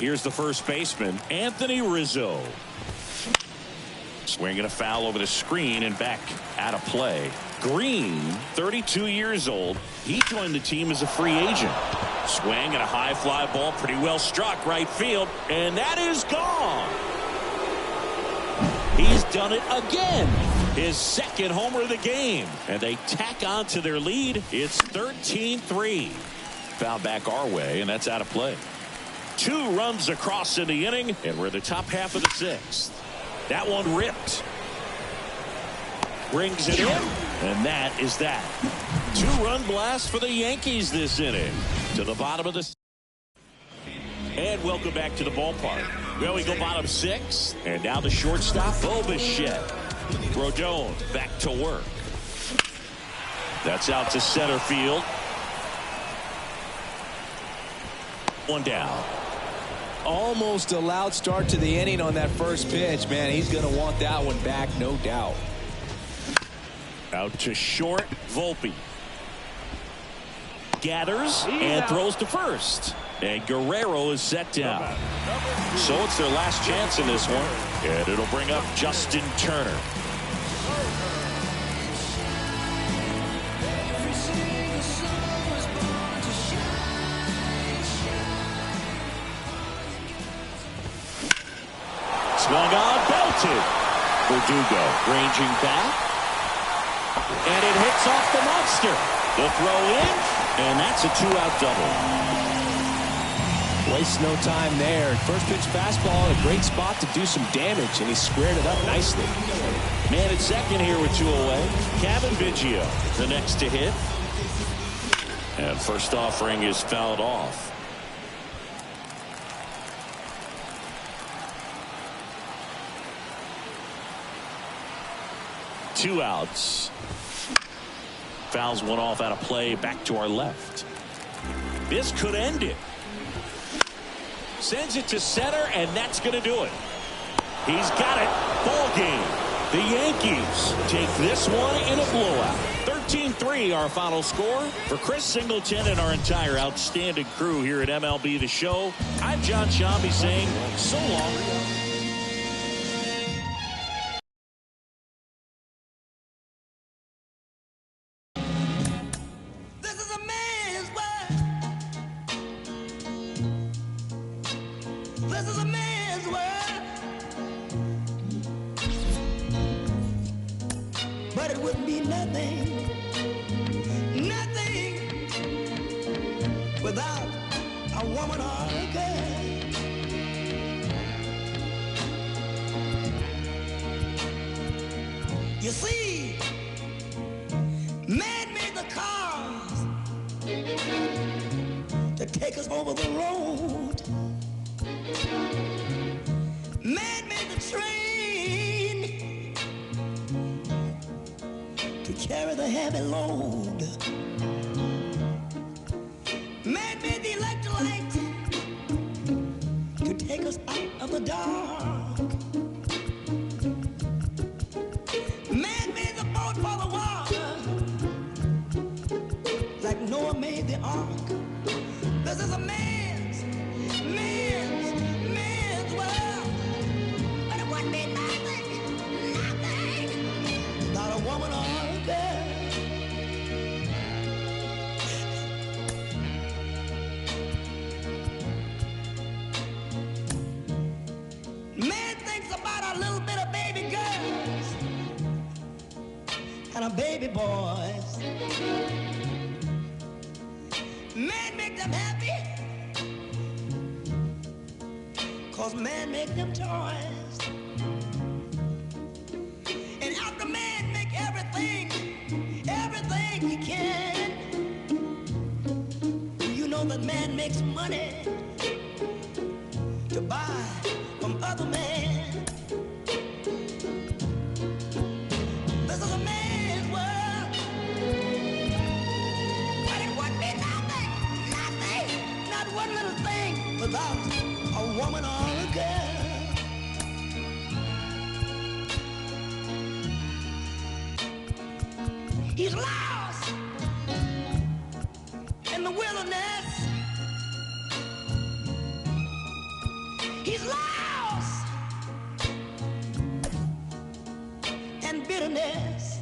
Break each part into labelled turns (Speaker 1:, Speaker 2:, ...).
Speaker 1: here's the first baseman, Anthony Rizzo. Swinging a foul over the screen and back out of play. Green, 32 years old. He joined the team as a free agent. Swing and a high fly ball, pretty well struck right field, and that is gone. He's done it again. His second homer of the game, and they tack on to their lead. It's 13-3. Foul back our way, and that's out of play. 2 runs across in the inning, and we're in the top half of the 6th. That one ripped. Brings it in, and that is that. 2-run blast for the Yankees this inning. To the bottom of the... And welcome back to the ballpark. Well, we go bottom 6, and now the shortstop, Bo Bichette. Rodon back to work. That's out to center field. One down.
Speaker 2: Almost a loud start to the inning on that first pitch. Man, he's going to want that one back, no doubt.
Speaker 1: Out to short, Volpe. Gathers and throws to first. And Guerrero is set down. So it's their last chance in this one. And it'll bring up Justin Turner. Swung on, belted. Verdugo ranging back. And it hits off the monster. The throw in, and that's a 2-out double.
Speaker 2: Waste no time there. First pitch fastball in a great spot to do some damage, and he squared it up nicely.
Speaker 1: Man at second here with 2 away. Cavan Biggio, the next to hit. And first offering is fouled off. Two outs. Fouls one off out of play. Back to our left. This could end it. Sends it to center, and that's going to do it. He's got it. Ball game. The Yankees take this one in a blowout. 13-3 our final score. For Chris Singleton and our entire outstanding crew here at MLB The Show, I'm John Shambi saying so long.
Speaker 3: But it wouldn't be nothing without a woman or a girl. You see, man made the cars to take us over the road. Man made the train to carry the heavy load. Man made the electric light to take us out of the dark. Man made the boat for the water, like Noah made the ark. This is a man's world. But it wouldn't be nothing without a woman or a girl. Man thinks about a little bit of baby girls and a baby boys. Man make them happy, 'cause man make them toys. And after man make everything he can, you know that man makes money to buy from other men. This is a man's world, but it wouldn't be nothing, not one little thing without a woman or a girl. He's lost in the wilderness, bitterness.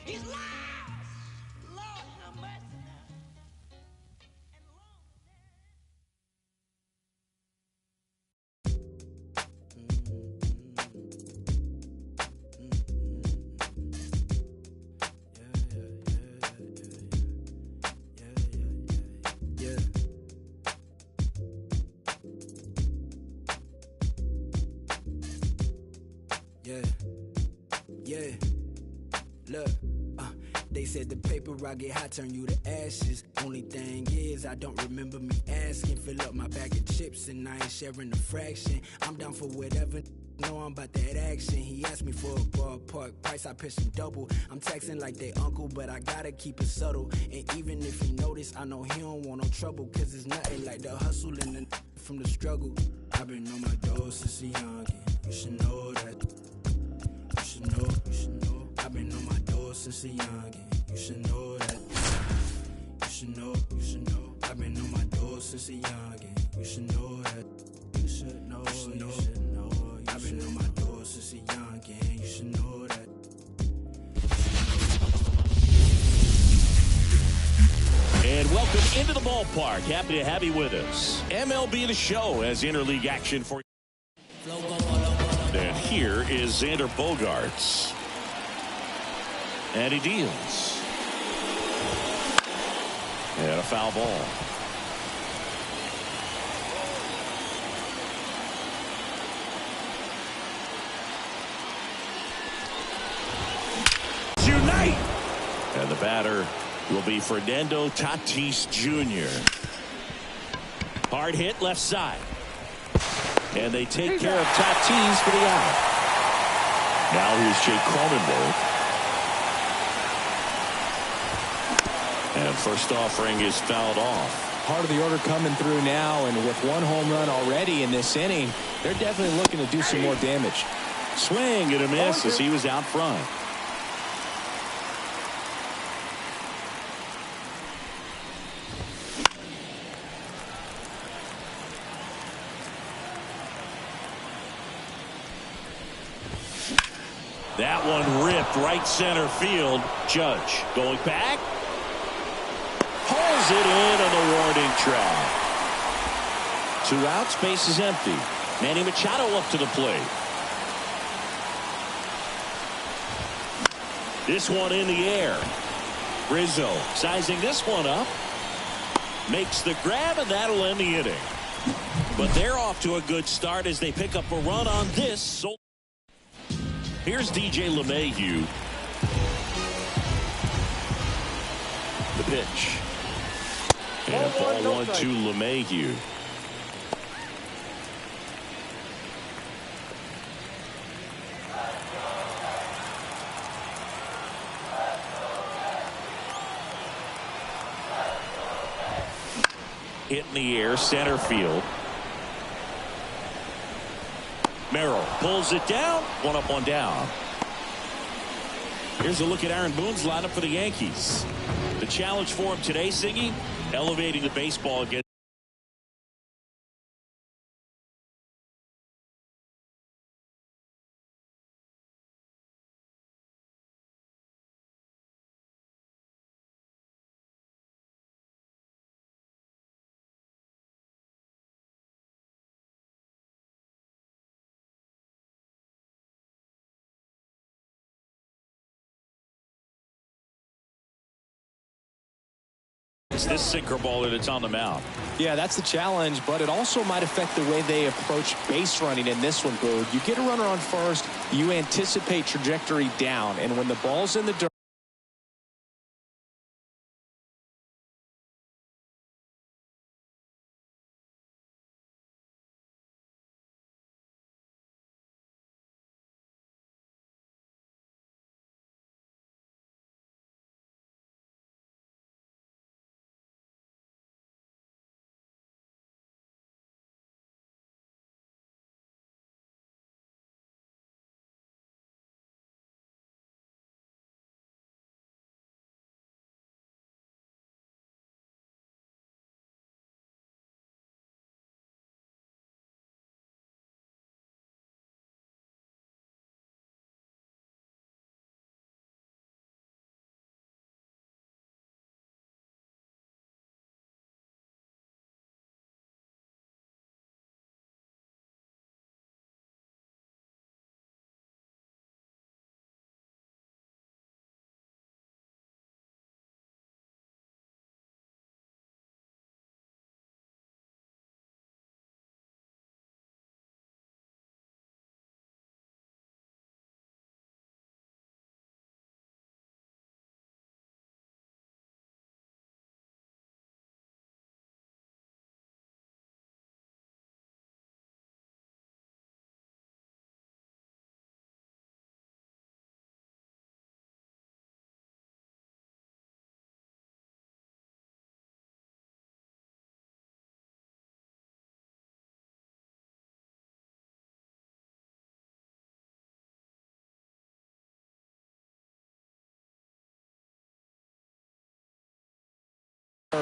Speaker 3: He's lost. Lord have mercy now. And
Speaker 4: Yeah, look, they said the paper I get hot turn you to ashes. Only thing is I don't remember me asking. Fill up my bag of chips and I ain't sharing a fraction. I'm down for whatever. Know I'm about that action. He asked me for a ballpark price, I pitched him double. I'm taxing like they uncle, but I gotta keep it subtle. And even if he notice, I know he don't want no trouble. Cause it's nothing like the hustle and the from the struggle. I've been on my doors since a youngin'. You should know that. You should know, you should know. I've been on my doors since a youngin'. You should know that. You should know, you should know. I've been on my doors since a youngin'. You should know that. You should know, you should know. I've been on my doors since a youngin'. You should know that.
Speaker 1: And welcome into the ballpark. Happy to have you with us. MLB The Show has interleague action for you. And here is Xander Bogaerts. And he deals. And a foul ball. Unite! And the batter will be Fernando Tatis Jr. Hard hit left side. And they take care of Tatis for the out. Now here's Jake Cronenworth. And first offering is fouled off.
Speaker 2: Part of the order coming through now, and with one home run already in this inning, they're definitely looking to do some more damage.
Speaker 1: Swing and a miss as he was out front. That one ripped right center field. Judge going back. Pulls it in on the warning track. 2 outs, base is empty. Manny Machado up to the plate. This one in the air. Rizzo sizing this one up. Makes the grab, and that'll end the inning. But they're off to a good start as they pick up a run on this. Here's DJ LeMahieu. The pitch. And ball 1 to LeMahieu. Hit in the air, center field. Merrill pulls it down. 1 up, 1 down. Here's a look at Aaron Boone's lineup for the Yankees. The challenge for him today, Siggy, elevating the baseball against this sinker ball that's on the mound.
Speaker 2: Yeah, that's the challenge, but it also might affect the way they approach base running in this one, Boog. You get a runner on first, you anticipate trajectory down, and when the ball's in the dirt,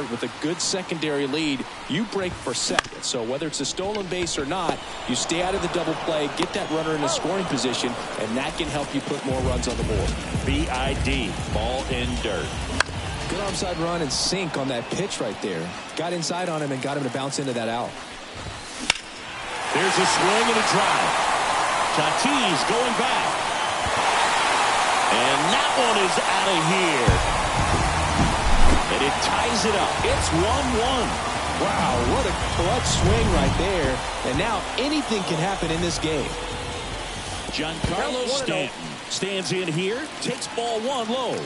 Speaker 2: with a good secondary lead, you break for second. So whether it's a stolen base or not, you stay out of the double play, get that runner in a scoring position, and that can help you put more runs on the board.
Speaker 1: BID, ball in dirt.
Speaker 2: Good onside run and sink on that pitch right there. Got inside on him and got him to bounce into that out.
Speaker 1: There's a swing and a drive. Tatis going back. And that one is out of here. And it ties it up. It's 1-1.
Speaker 2: Wow, what a clutch swing right there. And now anything can happen in this game.
Speaker 1: Giancarlo Stanton stands in here, takes ball one low.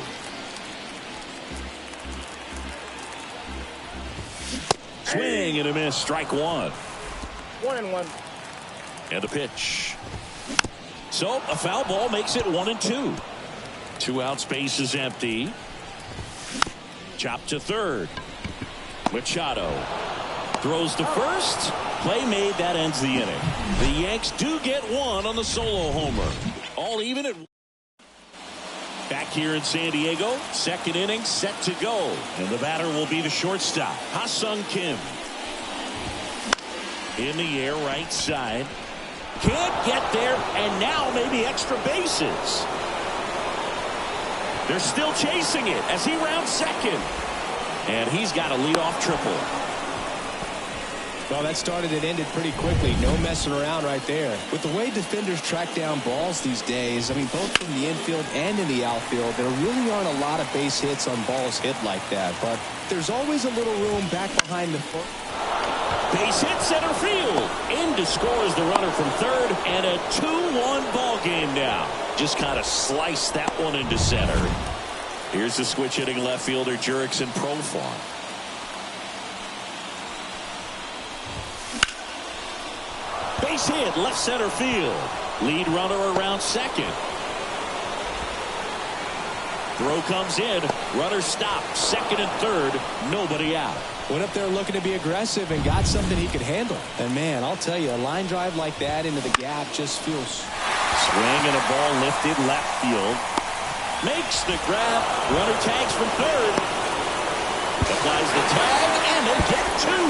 Speaker 1: Swing and a miss, strike one.
Speaker 5: 1-1.
Speaker 1: And the pitch. So a foul ball makes it 1-2. 2 out, space is empty. Chop to third. Machado throws to first. Play made, that ends the inning. The Yanks do get one on the solo homer. All even at back here in San Diego. Second inning set to go. And the batter will be the shortstop, Ha-Sung Kim. In the air, right side. Can't get there, and now maybe extra bases. They're still chasing it as he rounds second. And he's got a leadoff triple.
Speaker 2: Well, that started and ended pretty quickly. No messing around right there. With the way defenders track down balls these days, I mean, both from the infield and in the outfield, there really aren't a lot of base hits on balls hit like that. But there's always a little room back behind the foot.
Speaker 1: Base hit center field. In to score is the runner from third, and a 2-1 ball game now. Just kind of sliced that one into center. Here's the switch hitting left fielder Jurickson Profar. Base hit left center field. Lead runner around second. Throw comes in. Runner stopped. Second and third. Nobody out.
Speaker 2: Went up there looking to be aggressive and got something he could handle. And man, I'll tell you, a line drive like that into the gap just feels.
Speaker 1: Swing and a ball lifted left field. Makes the grab. Runner tags from third. Applies the tag and they get two.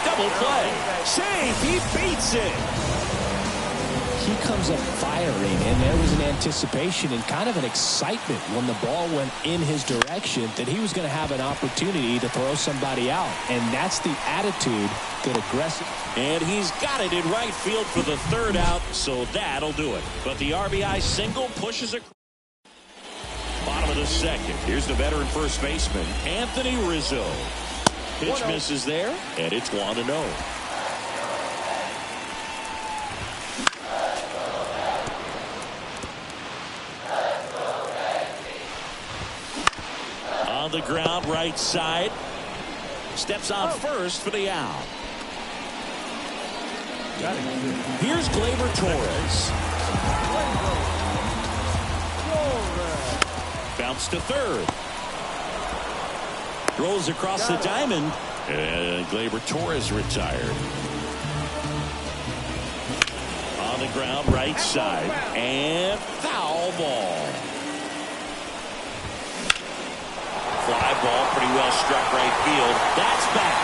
Speaker 1: Double play. Save. He beats it.
Speaker 2: He comes up firing, and there was an anticipation and kind of an excitement when the ball went in his direction that he was going to have an opportunity to throw somebody out. And that's the attitude that aggressive.
Speaker 1: And he's got it in right field for the third out, so that'll do it. But the RBI single pushes across. Bottom of the second. Here's the veteran first baseman, Anthony Rizzo. Pitch misses there, and it's 1-0. On the ground, right side. Steps on first for the out. Here's Gleyber Torres. Bounce to third. Throws across the diamond. And Gleyber Torres retired. On the ground, right side. And foul ball. Fly ball, pretty well struck right field. That's back.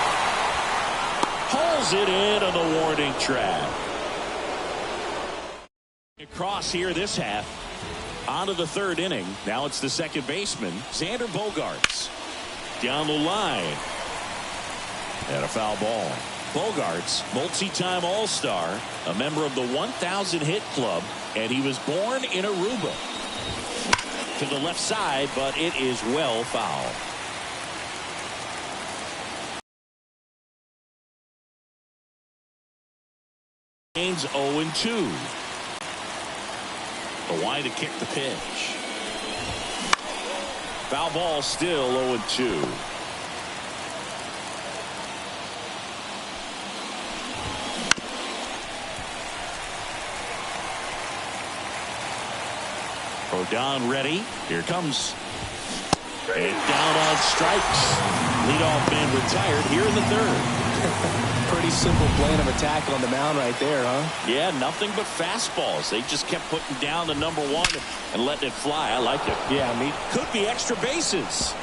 Speaker 1: Hauls it in on the warning track. Across here this half. On to the third inning. Now it's the second baseman, Xander Bogaerts. Down the line. And a foul ball. Bogaerts, multi-time All-Star, a member of the 1,000 hit club, and he was born in Aruba. To the left side, but it is well foul. Gains 0-2. Kawhi to kick the pitch. Foul ball still 0-2. Rodon ready. Here comes. And down on strikes. Leadoff man retired here in the third.
Speaker 2: Pretty simple plan of attack on the mound right there, huh?
Speaker 1: Yeah, nothing but fastballs. They just kept putting down the number one and letting it fly. I like it.
Speaker 2: Yeah, I mean,
Speaker 1: could be extra bases.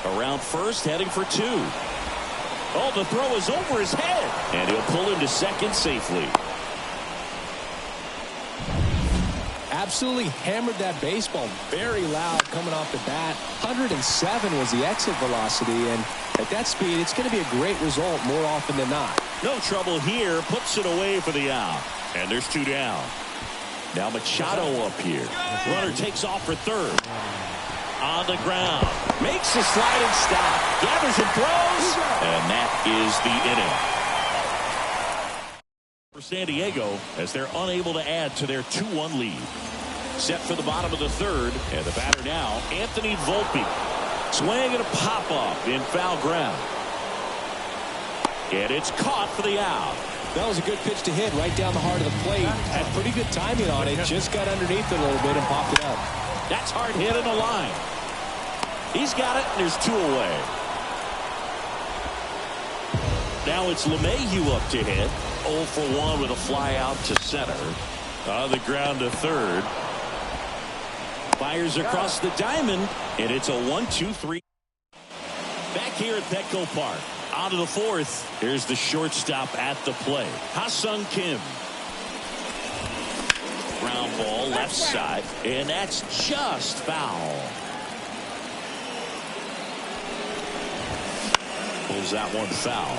Speaker 1: Around first, heading for 2. Oh, the throw is over his head. And he'll pull into second safely.
Speaker 2: Absolutely hammered that baseball. Very loud coming off the bat. 107 was the exit velocity. And at that speed, it's going to be a great result more often than not.
Speaker 1: No trouble here. Puts it away for the out. And there's 2 down. Now Machado up here. Runner takes off for third. On the ground. Makes the sliding stop. Gathers and throws. And that is the inning. For San Diego, as they're unable to add to their 2-1 lead. Set for the bottom of the third. And the batter now, Anthony Volpe. Swing and a pop-up in foul ground. And it's caught for the out.
Speaker 2: That was a good pitch to hit right down the heart of the plate. Had pretty good timing on it. Just got underneath it a little bit and popped it up.
Speaker 1: That's hard hit in the line. He's got it, and there's 2 away. Now it's LeMahieu up to hit. 0 for 1 with a fly out to center. On the ground to third. Fires across the diamond, and it's a 1-2-3. Back here at Petco Park. On to the fourth. Here's the shortstop at the plate. Ha-Seong Kim. Ground ball left side, and that's just foul. Pulls that one foul.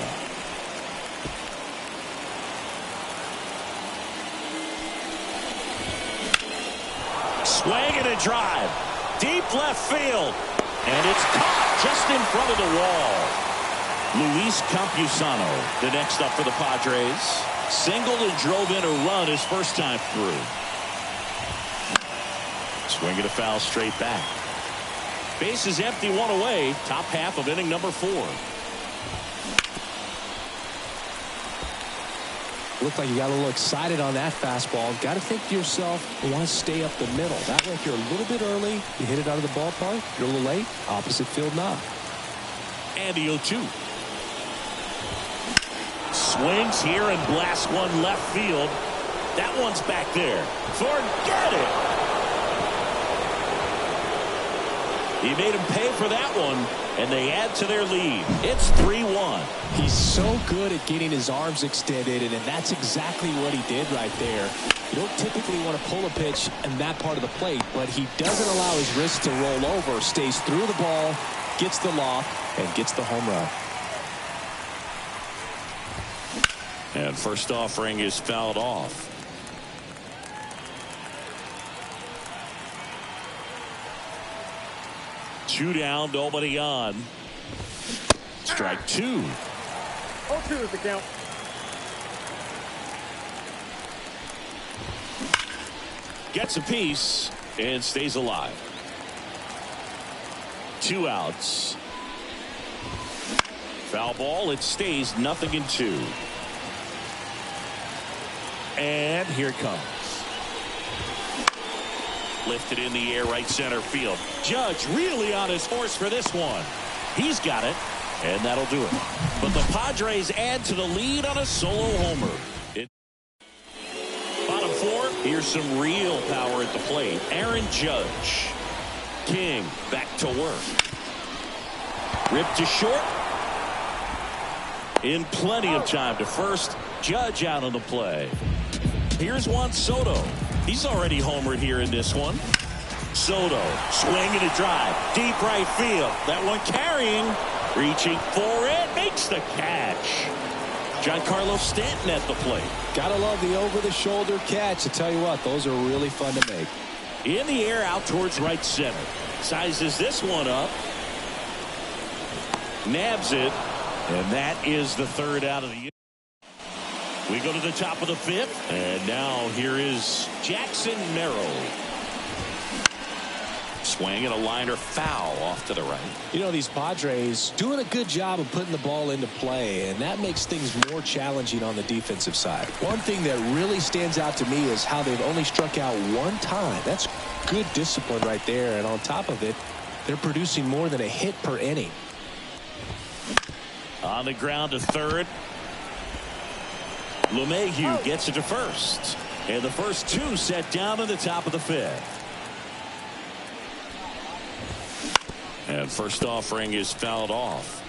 Speaker 1: Swing and a drive. Deep left field. And it's caught just in front of the wall. Luis Campusano, the next up for the Padres. Singled and drove in a run his first time through. Swing and a foul straight back. Base is empty, 1 away. Top half of inning number 4.
Speaker 2: Looked like you got a little excited on that fastball. Got to think to yourself, you want to stay up the middle. That way, if you're a little bit early, you hit it out of the ballpark. You're a little late, opposite field knock.
Speaker 1: And the 0-2. Swings here and blasts one left field. That one's back there. Forget it. He made him pay for that one, and they add to their lead. It's 3-1.
Speaker 2: He's so good at getting his arms extended, and that's exactly what he did right there. You don't typically want to pull a pitch in that part of the plate, but he doesn't allow his wrist to roll over, stays through the ball, gets the loft, and gets the home run.
Speaker 1: And first offering is fouled off. Two down, nobody on. Strike 2.
Speaker 5: 0-2 is the count.
Speaker 1: Gets a piece and stays alive. 2 outs. Foul ball. It stays 0-2. And here it comes. Lifted in the air, right center field. Judge really on his horse for this one. He's got it, and that'll do it. But the Padres add to the lead on a solo homer. Bottom 4, here's some real power at the plate. Aaron Judge. King back to work. Ripped to short. In plenty of time to first. Judge out on the play. Here's Juan Soto. He's already homered here in this one. Soto, swing and a drive. Deep right field. That one carrying. Reaching for it. Makes the catch. Giancarlo Stanton at the plate.
Speaker 2: Gotta love the over-the-shoulder catch. I tell you what, those are really fun to make.
Speaker 1: In the air, out towards right center. Sizes this one up. Nabs it. And that is the third out of the inning. We go to the top of the 5th, and now here is Jackson Merrill. Swing and a liner foul off to the right.
Speaker 2: You know, these Padres doing a good job of putting the ball into play, and that makes things more challenging on the defensive side. One thing that really stands out to me is how they've only struck out 1 time. That's good discipline right there, and on top of it, they're producing more than a hit per inning.
Speaker 1: On the ground to third. LeMahieu gets it to first. And the first 2 set down in the top of the 5th. And first offering is fouled off.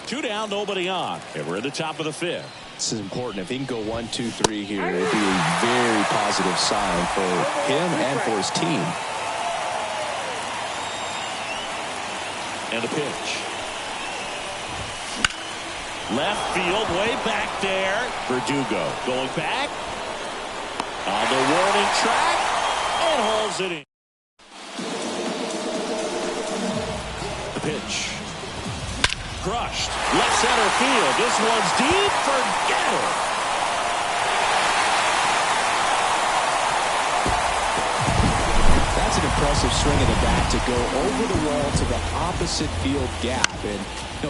Speaker 1: 2 down, nobody on. And we're at the top of the 5th.
Speaker 2: This is important. If he can go 1, 2, 3 here, it'd be a very positive sign for him and for his team.
Speaker 1: And a pitch. Left field, way back there. Verdugo going back. On the warning track. And hauls it in. The pitch. Crushed. Left center field. This one's deep. Forget it.
Speaker 2: That's an impressive swing of the bat to go over the wall to the opposite field gap. And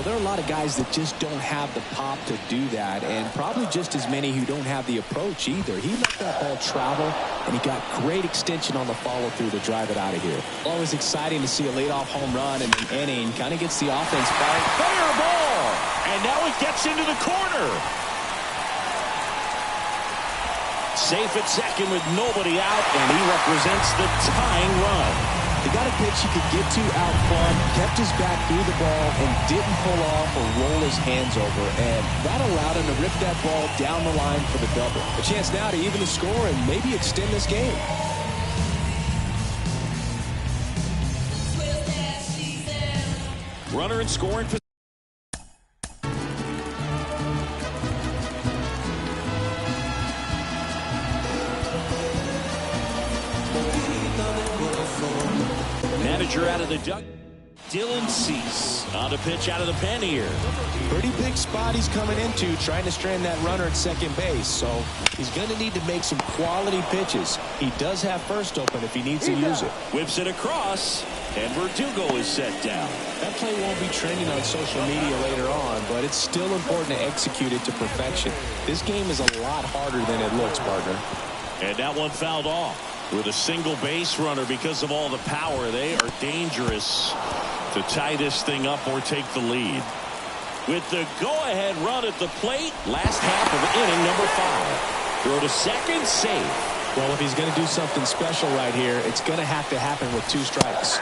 Speaker 2: there are a lot of guys that just don't have the pop to do that, and probably just as many who don't have the approach either. He let that ball travel, and he got great extension on the follow-through to drive it out of here. Always exciting to see a leadoff home run in an inning. Kind of gets the offense fired.
Speaker 1: Fair ball! And now it gets into the corner. Safe at second with nobody out, and he represents the tying run.
Speaker 2: He got a pitch he could get to out front, kept his back through the ball, and didn't pull off or roll his hands over. And that allowed him to rip that ball down the line for the double. A chance now to even the score and maybe extend this game.
Speaker 1: Runner in scoring position. Manager out of the duck. Dylan Cease on the pitch out of the pen here.
Speaker 2: Pretty big spot he's coming into, trying to strand that runner at second base. So he's going to need to make some quality pitches. He does have first open if he needs to use it.
Speaker 1: Whips it across, and Verdugo is set down.
Speaker 2: That play won't be trending on social media later on, but it's still important to execute it to perfection. This game is a lot harder than it looks, partner.
Speaker 1: And that one fouled off. With a single base runner, because of all the power, they are dangerous to tie this thing up or take the lead. With the go-ahead run at the plate, last half of inning number 5. Throw to second, safe.
Speaker 2: Well, if he's going to do something special right here, it's going to have to happen with 2 strikes.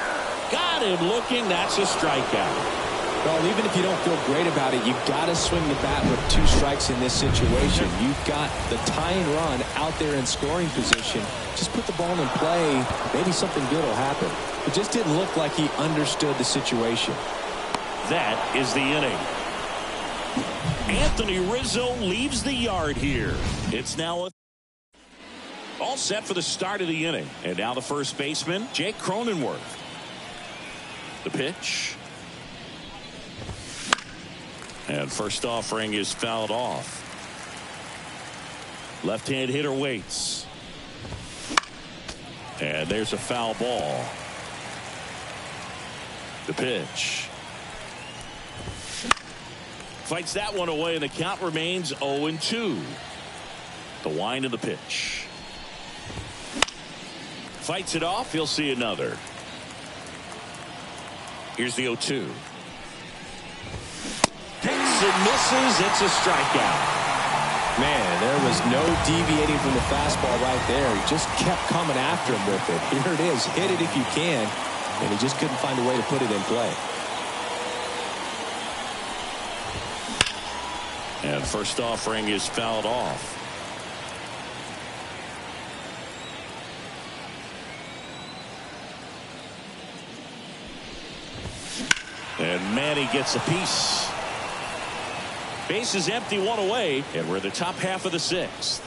Speaker 1: Got him looking. That's a strikeout.
Speaker 2: Well, even if you don't feel great about it, you've got to swing the bat with 2 strikes in this situation. You've got the tying run out there in scoring position. Just put the ball in play. Maybe something good will happen. It just didn't look like he understood the situation.
Speaker 1: That is the inning. Anthony Rizzo leaves the yard here. It's now all set for the start of the inning. And now the first baseman, Jake Cronenworth. The pitch. And first offering is fouled off. Left-hand hitter waits. And there's a foul ball. The pitch. Fights that one away, and the count remains 0-2. The wind of the pitch. Fights it off. He'll see another. Here's the 0-2. Hits and misses. It's a strikeout.
Speaker 2: Man, there was no deviating from the fastball right there. He just kept coming after him with it. Here it is. Hit it if you can. And he just couldn't find a way to put it in play.
Speaker 1: And first offering is fouled off. And Manny gets a piece. Base is empty, one away, and we're in the top half of the 6th.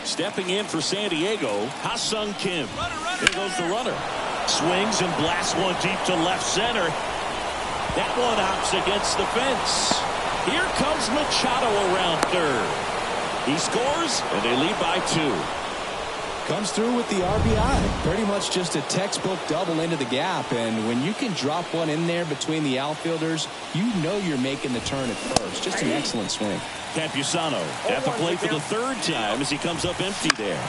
Speaker 1: Stepping in for San Diego, Ha-Sung Kim. There goes the runner. Swings and blasts one deep to left center. That one hops against the fence. Here comes Machado around third. He scores, and they lead by 2.
Speaker 2: Comes through with the RBI. Pretty much just a textbook double into the gap. And when you can drop one in there between the outfielders, you know you're making the turn at first. Just an excellent swing.
Speaker 1: Campusano at the plate for the 3rd time as he comes up empty there.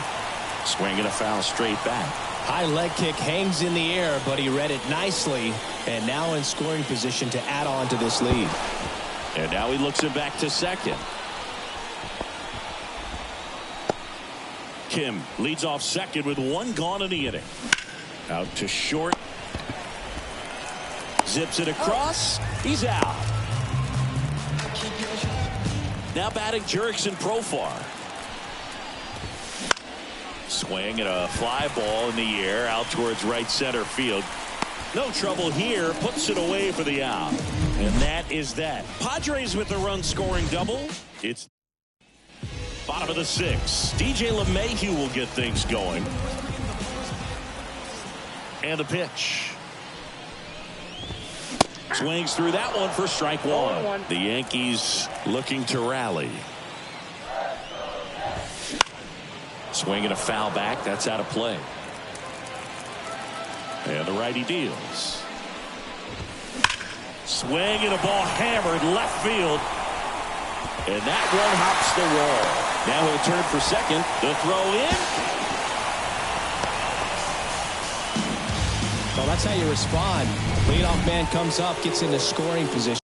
Speaker 1: Swinging a foul straight back.
Speaker 2: High leg kick hangs in the air, but he read it nicely. And now in scoring position to add on to this lead.
Speaker 1: And now he looks it back to second. Kim leads off second with one gone in the inning. Out to short. Zips it across. He's out. Now batting Jurickson Profar. Swing and a fly ball in the air out towards right center field. No trouble here. Puts it away for the out. And that is that. Padres with a run scoring double. It's bottom of the sixth. DJ LeMahieu will get things going. And the pitch. Swings through that one for strike one. The Yankees looking to rally. Swing and a foul back. That's out of play. And the righty deals. Swing and a ball hammered left field. And that one hops the wall. Now he'll turn for second. The throw in.
Speaker 2: Well, that's how you respond. Leadoff man comes up, gets into scoring position.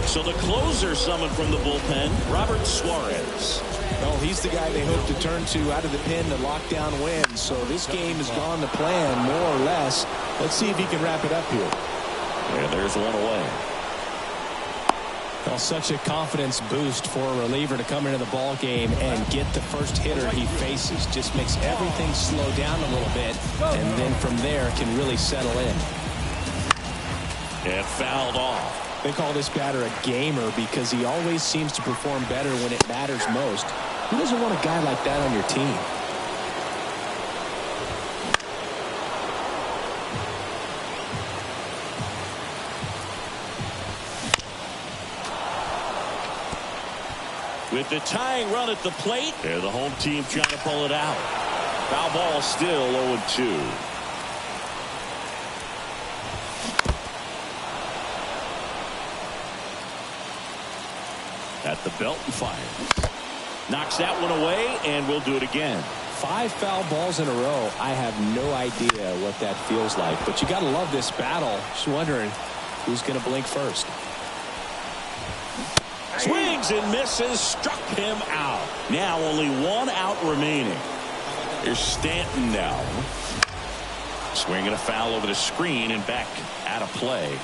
Speaker 1: So the closer summoned from the bullpen, Robert Suarez.
Speaker 2: Well, he's the guy they hope to turn to out of the pen to lock down wins. So this game has gone to plan, more or less. Let's see if he can wrap it up here.
Speaker 1: And there's one away.
Speaker 2: Well, such a confidence boost for a reliever to come into the ball game and get the first hitter he faces. Just makes everything slow down a little bit, and then from there can really settle in.
Speaker 1: And fouled off.
Speaker 2: They call this batter a gamer because he always seems to perform better when it matters most. Who doesn't want a guy like that on your team?
Speaker 1: With the tying run at the plate, they're the home team trying to pull it out. Foul ball still 0-2. At the belt and fire. Knocks that one away, and we'll do it again.
Speaker 2: 5 foul balls in a row. I have no idea what that feels like, but you got to love this battle. Just wondering who's going to blink first.
Speaker 1: Swings and misses, struck him out. Now only one out remaining. Here's Stanton now. Swinging a foul over the screen and back out of play.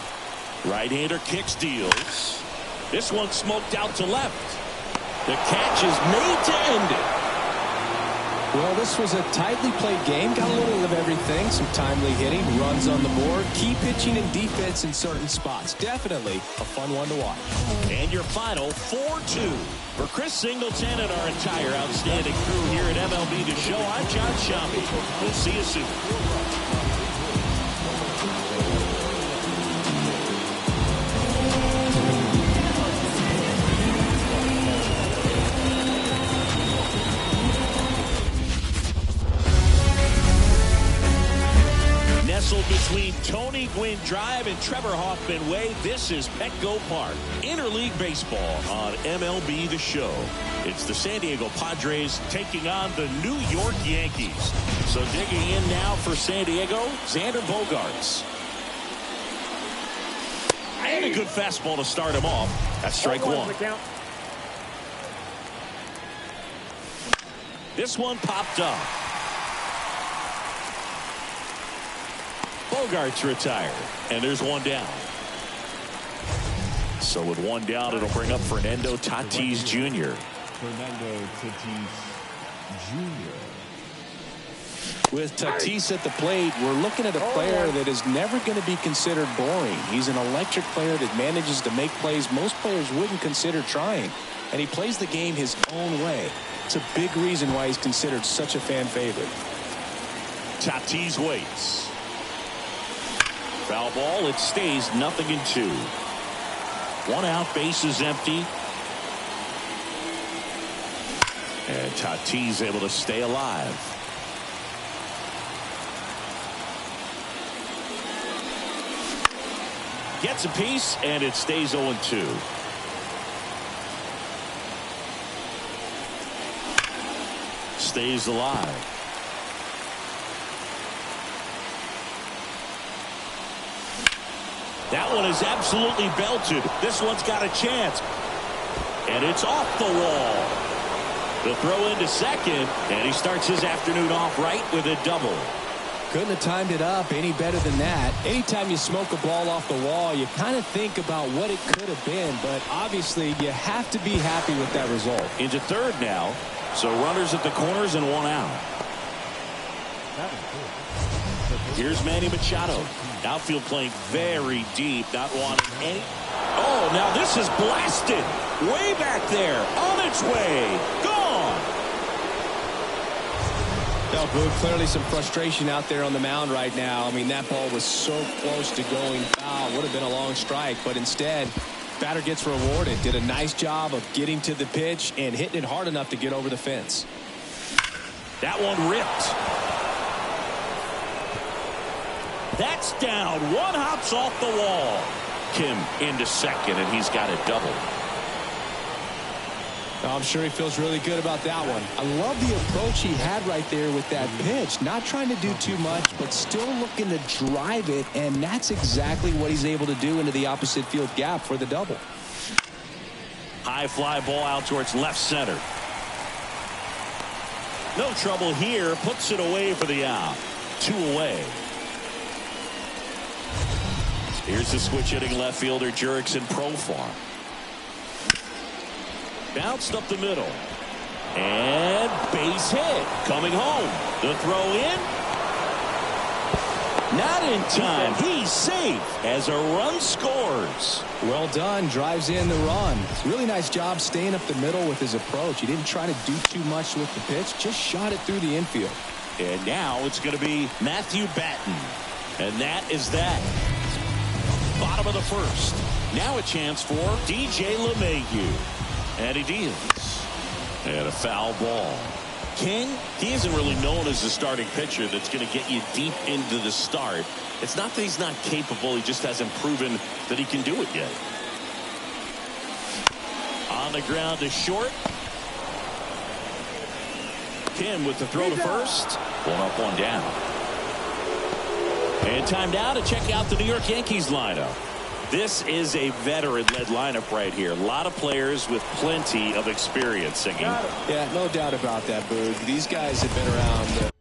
Speaker 1: Right-hander kicks, deals. This one smoked out to left. The catch is made to end it.
Speaker 2: Well, this was a tightly played game. Got a little of everything. Some timely hitting, runs on the board, key pitching and defense in certain spots. Definitely a fun one to watch.
Speaker 1: And your final 4-2. For Chris Singleton and our entire outstanding crew here at MLB The Show, I'm John Shambi. We'll see you soon. Between Tony Gwynn Drive and Trevor Hoffman Way, this is Petco Park. Interleague Baseball on MLB The Show. It's the San Diego Padres taking on the New York Yankees. So digging in now for San Diego, Xander Bogaerts. And a good fastball to start him off. That's strike one. This one popped up. Bogaerts retired, and there's one down. So with one down, it'll bring up Fernando Tatis Jr.
Speaker 6: Fernando Tatis Jr.
Speaker 2: With Tatis at the plate, we're looking at a player that is never going to be considered boring. He's an electric player that manages to make plays most players wouldn't consider trying. And he plays the game his own way. It's a big reason why he's considered such a fan favorite.
Speaker 1: Tatis waits. Foul ball, it stays 0-2. One out, base is empty. And Tatis able to stay alive. Gets a piece, and it stays 0-2. Stays alive. That one is absolutely belted. This one's got a chance. And it's off the wall. The throw into second, and he starts his afternoon off right with a double.
Speaker 2: Couldn't have timed it up any better than that. Anytime you smoke a ball off the wall, you kind of think about what it could have been, but obviously you have to be happy with that result.
Speaker 1: Into third now, so runners at the corners and one out. Here's Manny Machado. Outfield playing very deep, not wanting any. Oh, now this is blasted. Way back there, on its way, gone.
Speaker 2: Well, Boog, clearly some frustration out there on the mound right now. I mean, that ball was so close to going foul. Would have been a long strike, but instead, batter gets rewarded. Did a nice job of getting to the pitch and hitting it hard enough to get over the fence.
Speaker 1: That one ripped. That's down. One hops off the wall. Kim into second, and he's got a double.
Speaker 2: I'm sure he feels really good about that one. I love the approach he had right there with that pitch. Not trying to do too much, but still looking to drive it, and that's exactly what he's able to do into the opposite field gap for the double.
Speaker 1: High fly ball out towards left center. No trouble here. Puts it away for the out. 2 away. Here's the switch hitting left fielder Jurickson Profar. Bounced up the middle. And base hit. Coming home. The throw in. Not in time. He's safe as a run scores.
Speaker 2: Well done. Drives in the run. Really nice job staying up the middle with his approach. He didn't try to do too much with the pitch. Just shot it through the infield.
Speaker 1: And now it's going to be Matthew Batten. And that is that. Bottom of the first. Now a chance for DJ LeMahieu. And he deals. And a foul ball. King, he isn't really known as a starting pitcher that's going to get you deep into the start. It's not that he's not capable. He just hasn't proven that he can do it yet. On the ground to short. Kim with the throw to first. One up, one down. And time now to check out the New York Yankees lineup. This is a veteran-led lineup right here. A lot of players with plenty of experience singing.
Speaker 2: Yeah, no doubt about that, Boog. These guys have been around.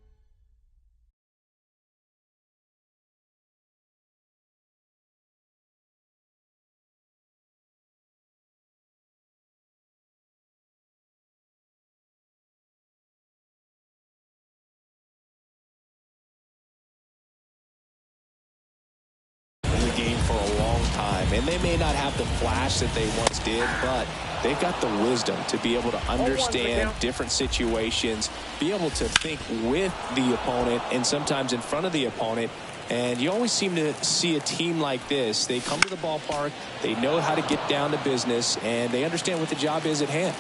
Speaker 2: Game for a long time, and they may not have the flash that they once did, but they've got the wisdom to be able to understand different situations, be able to think with the opponent and sometimes in front of the opponent. And you always seem to see a team like this. They come to the ballpark, they know how to get down to business, and they understand what the job is at hand.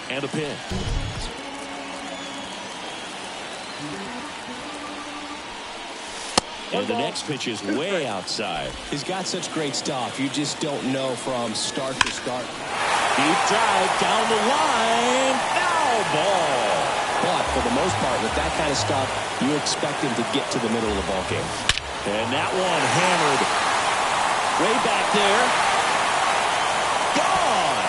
Speaker 1: And a pin. And the next pitch is way outside.
Speaker 2: He's got such great stuff. You just don't know from start to start.
Speaker 1: Deep drive down the line. Foul ball.
Speaker 2: But for the most part, with that kind of stuff, you expect him to get to the middle of the ball game.
Speaker 1: And that one hammered way back there. Gone.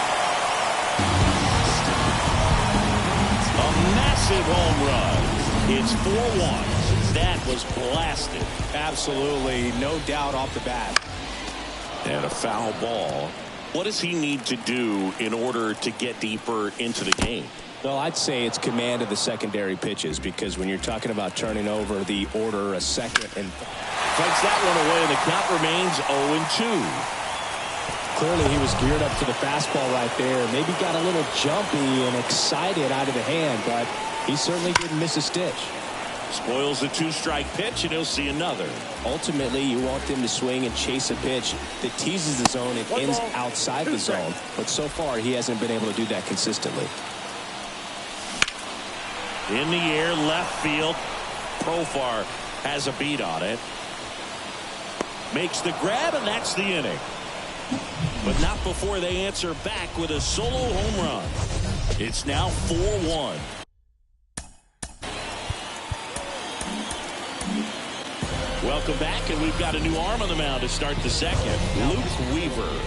Speaker 1: A massive home run. It's 4-1. That was blasted.
Speaker 2: Absolutely, no doubt off the bat.
Speaker 1: And a foul ball. What does he need to do in order to get deeper into the game?
Speaker 2: Well, I'd say it's command of the secondary pitches, because when you're talking about turning over the order a second and
Speaker 1: strikes that one away, and the count remains 0-2.
Speaker 2: Clearly he was geared up to the fastball right there. Maybe got a little jumpy and excited out of the hand, but he certainly didn't miss a stitch.
Speaker 1: Spoils the 2-strike pitch, and he'll see another.
Speaker 2: Ultimately, you want them to swing and chase a pitch that teases the zone and ends outside the zone. But so far, he hasn't been able to do that consistently.
Speaker 1: In the air, left field. Profar has a beat on it. Makes the grab, and that's the inning. But not before they answer back with a solo home run. It's now 4-1. Welcome back, and we've got a new arm on the mound to start the second. Luke Weaver.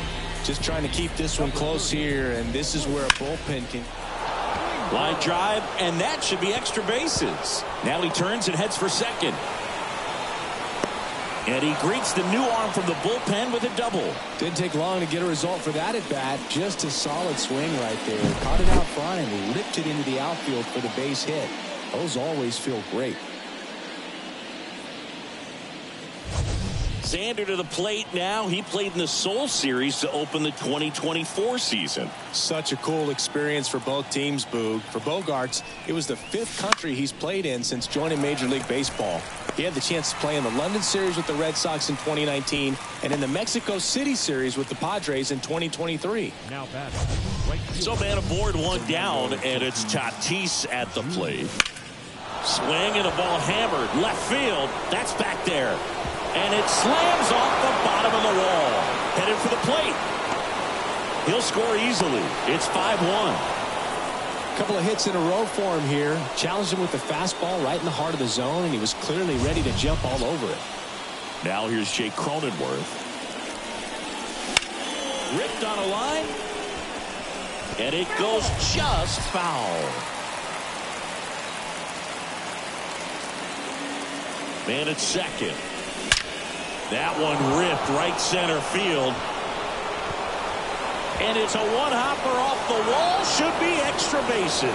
Speaker 2: Just trying to keep this one close here, and this is where a bullpen can.
Speaker 1: Line drive, and that should be extra bases. Now he turns and heads for second. And he greets the new arm from the bullpen with a double.
Speaker 2: Didn't take long to get a result for that at bat. Just a solid swing right there. Caught it out front and ripped it into the outfield for the base hit. Those always feel great.
Speaker 1: Xander to the plate now. He played in the Seoul Series to open the 2024 season.
Speaker 2: Such a cool experience for both teams, Boog. For Bogaerts, it was the 5th country he's played in since joining Major League Baseball. He had the chance to play in the London Series with the Red Sox in 2019 and in the Mexico City Series with the Padres in 2023.
Speaker 6: Now batting. Right field.
Speaker 1: So man aboard, one down, and it's Tatis at the plate. Swing and a ball hammered left field. That's back there. And it slams off the bottom of the wall. Headed for the plate. He'll score easily. It's 5-1.
Speaker 2: Couple of hits in a row for him here. Challenged him with the fastball right in the heart of the zone, and he was clearly ready to jump all over it.
Speaker 1: Now here's Jake Cronenworth. Ripped on a line. And it goes just foul. Man at second. That one ripped right center field. And it's a one-hopper off the wall. Should be extra bases.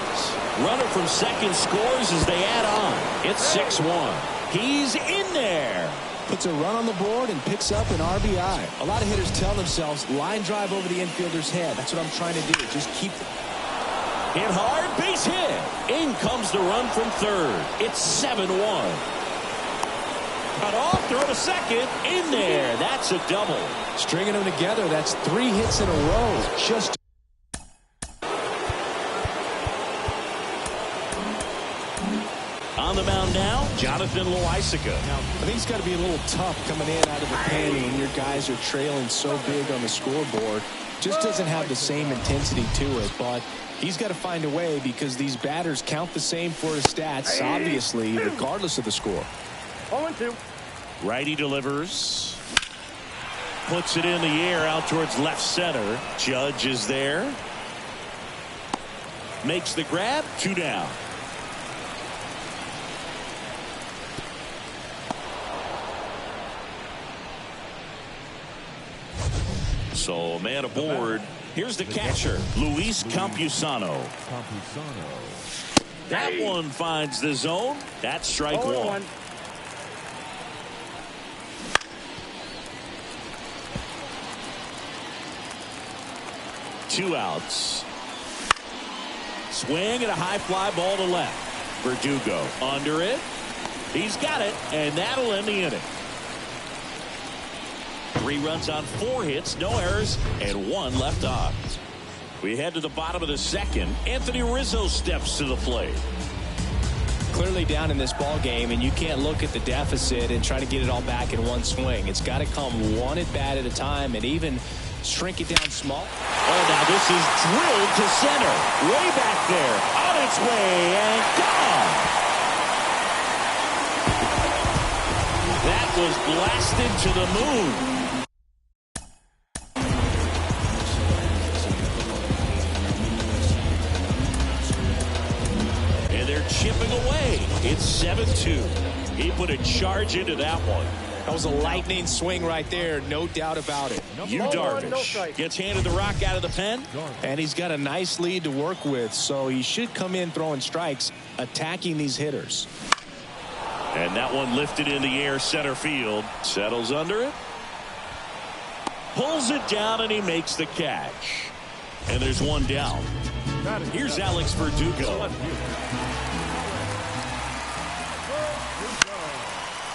Speaker 1: Runner from second scores as they add on. It's 6-1. He's in there.
Speaker 2: Puts a run on the board and picks up an RBI. A lot of hitters tell themselves, line drive over the infielder's head. That's what I'm trying to do. Just keep it.
Speaker 1: Hit hard, base hit. In comes the run from third. It's 7-1. Cut off, throw to second, in there. That's a double.
Speaker 2: Stringing them together, that's 3 hits in a row. Just
Speaker 1: on the mound now, Jonathan Loaisiga.
Speaker 2: I think it's got to be a little tough coming in out of the pen when your guys are trailing so big on the scoreboard. Just doesn't have the same intensity to it, but he's got to find a way because these batters count the same for his stats, obviously, regardless of the score.
Speaker 5: 0-2.
Speaker 1: Righty delivers. Puts it in the air out towards left center. Judge is there. Makes the grab. 2 down. So man aboard. Here's the catcher, Luis Campusano. That one finds the zone. That's strike 1. 2 outs. Swing and a high fly ball to left. Verdugo under it. He's got it, and that'll end the inning. 3 runs on 4 hits, no errors, and 1 left on. We head to the bottom of the second. Anthony Rizzo steps to the plate.
Speaker 2: Clearly down in this ball game, and you can't look at the deficit and try to get it all back in one swing. It's got to come one at bat at a time, and even shrink it down small.
Speaker 1: Oh, now this is drilled to center. Way back there. On its way and gone. That was blasted to the moon. And they're chipping away. It's 7-2. He put a charge into that one.
Speaker 2: That was a lightning swing right there, no doubt about it.
Speaker 1: Yu Darvish gets handed the rock out of the pen.
Speaker 2: And he's got a nice lead to work with, so he should come in throwing strikes, attacking these hitters.
Speaker 1: And that one lifted in the air center field. Settles under it. Pulls it down, and he makes the catch. And there's 1 down. Here's Alex Verdugo.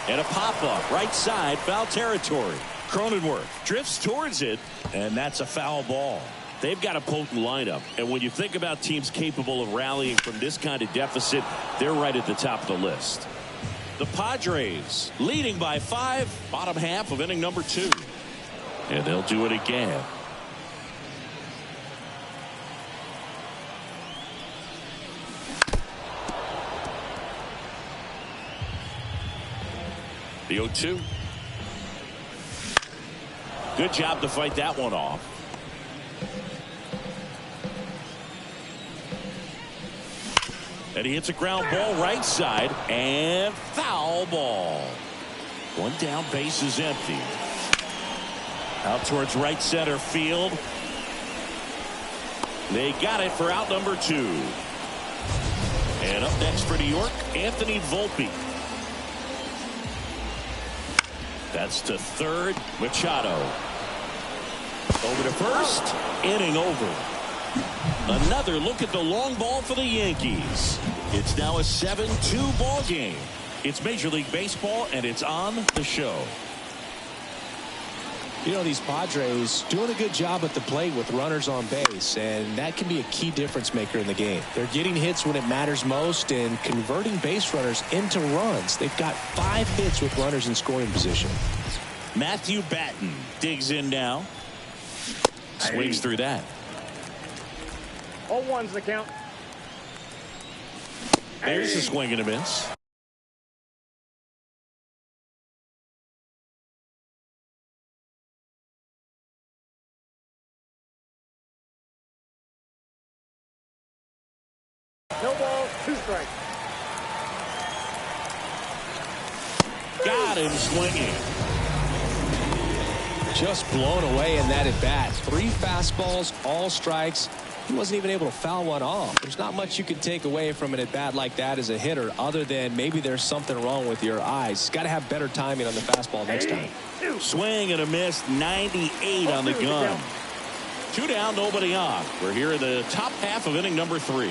Speaker 1: And a pop-up, right side, foul territory. Cronenworth drifts towards it, and that's a foul ball. They've got a potent lineup, and when you think about teams capable of rallying from this kind of deficit, they're right at the top of the list. The Padres leading by 5, bottom half of inning number 2. And they'll do it again. The 0-2. Good job to fight that one off. And he hits a ground ball right side and foul ball. One down, base is empty. Out towards right center field. They got it for out number 2. And up next for New York, Anthony Volpe. That's to third, Machado. Over to first, inning over. Another look at the long ball for the Yankees. It's now a 7-2 ball game. It's Major League Baseball, and it's on the show.
Speaker 2: You know, these Padres doing a good job at the plate with runners on base, and that can be a key difference maker in the game. They're getting hits when it matters most and converting base runners into runs. They've got 5 hits with runners in scoring position.
Speaker 1: Matthew Batten digs in now. Swings through that.
Speaker 5: 0-1's the count.
Speaker 1: There's a swing and a miss.
Speaker 5: No ball, 2 strikes.
Speaker 1: Got him swinging.
Speaker 2: Just blown away in that at bat. 3 fastballs, all strikes. He wasn't even able to foul one off. There's not much you can take away from an at bat like that as a hitter, other than maybe there's something wrong with your eyes. Got to have better timing on the fastball next time.
Speaker 1: Swing and a miss, 98 on the gun. 2 down, nobody on. We're here in the top half of inning number 3.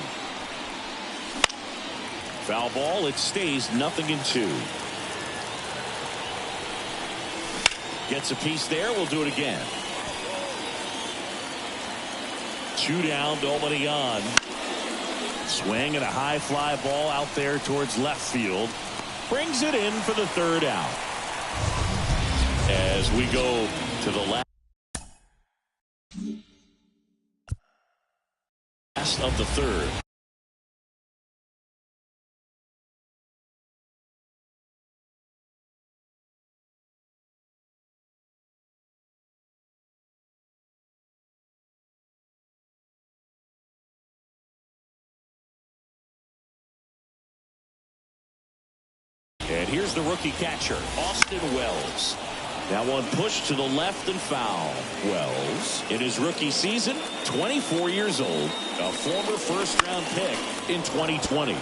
Speaker 1: Foul ball, it stays 0-2. Gets a piece there, we'll do it again. 2 down, nobody on. Swing and a high fly ball out there towards left field. Brings it in for the 3rd out. As we go to the last of the 3rd. And here's the rookie catcher, Austin Wells. That one pushed to the left and foul. Wells, in his rookie season, 24 years old, a former first-round pick in 2020.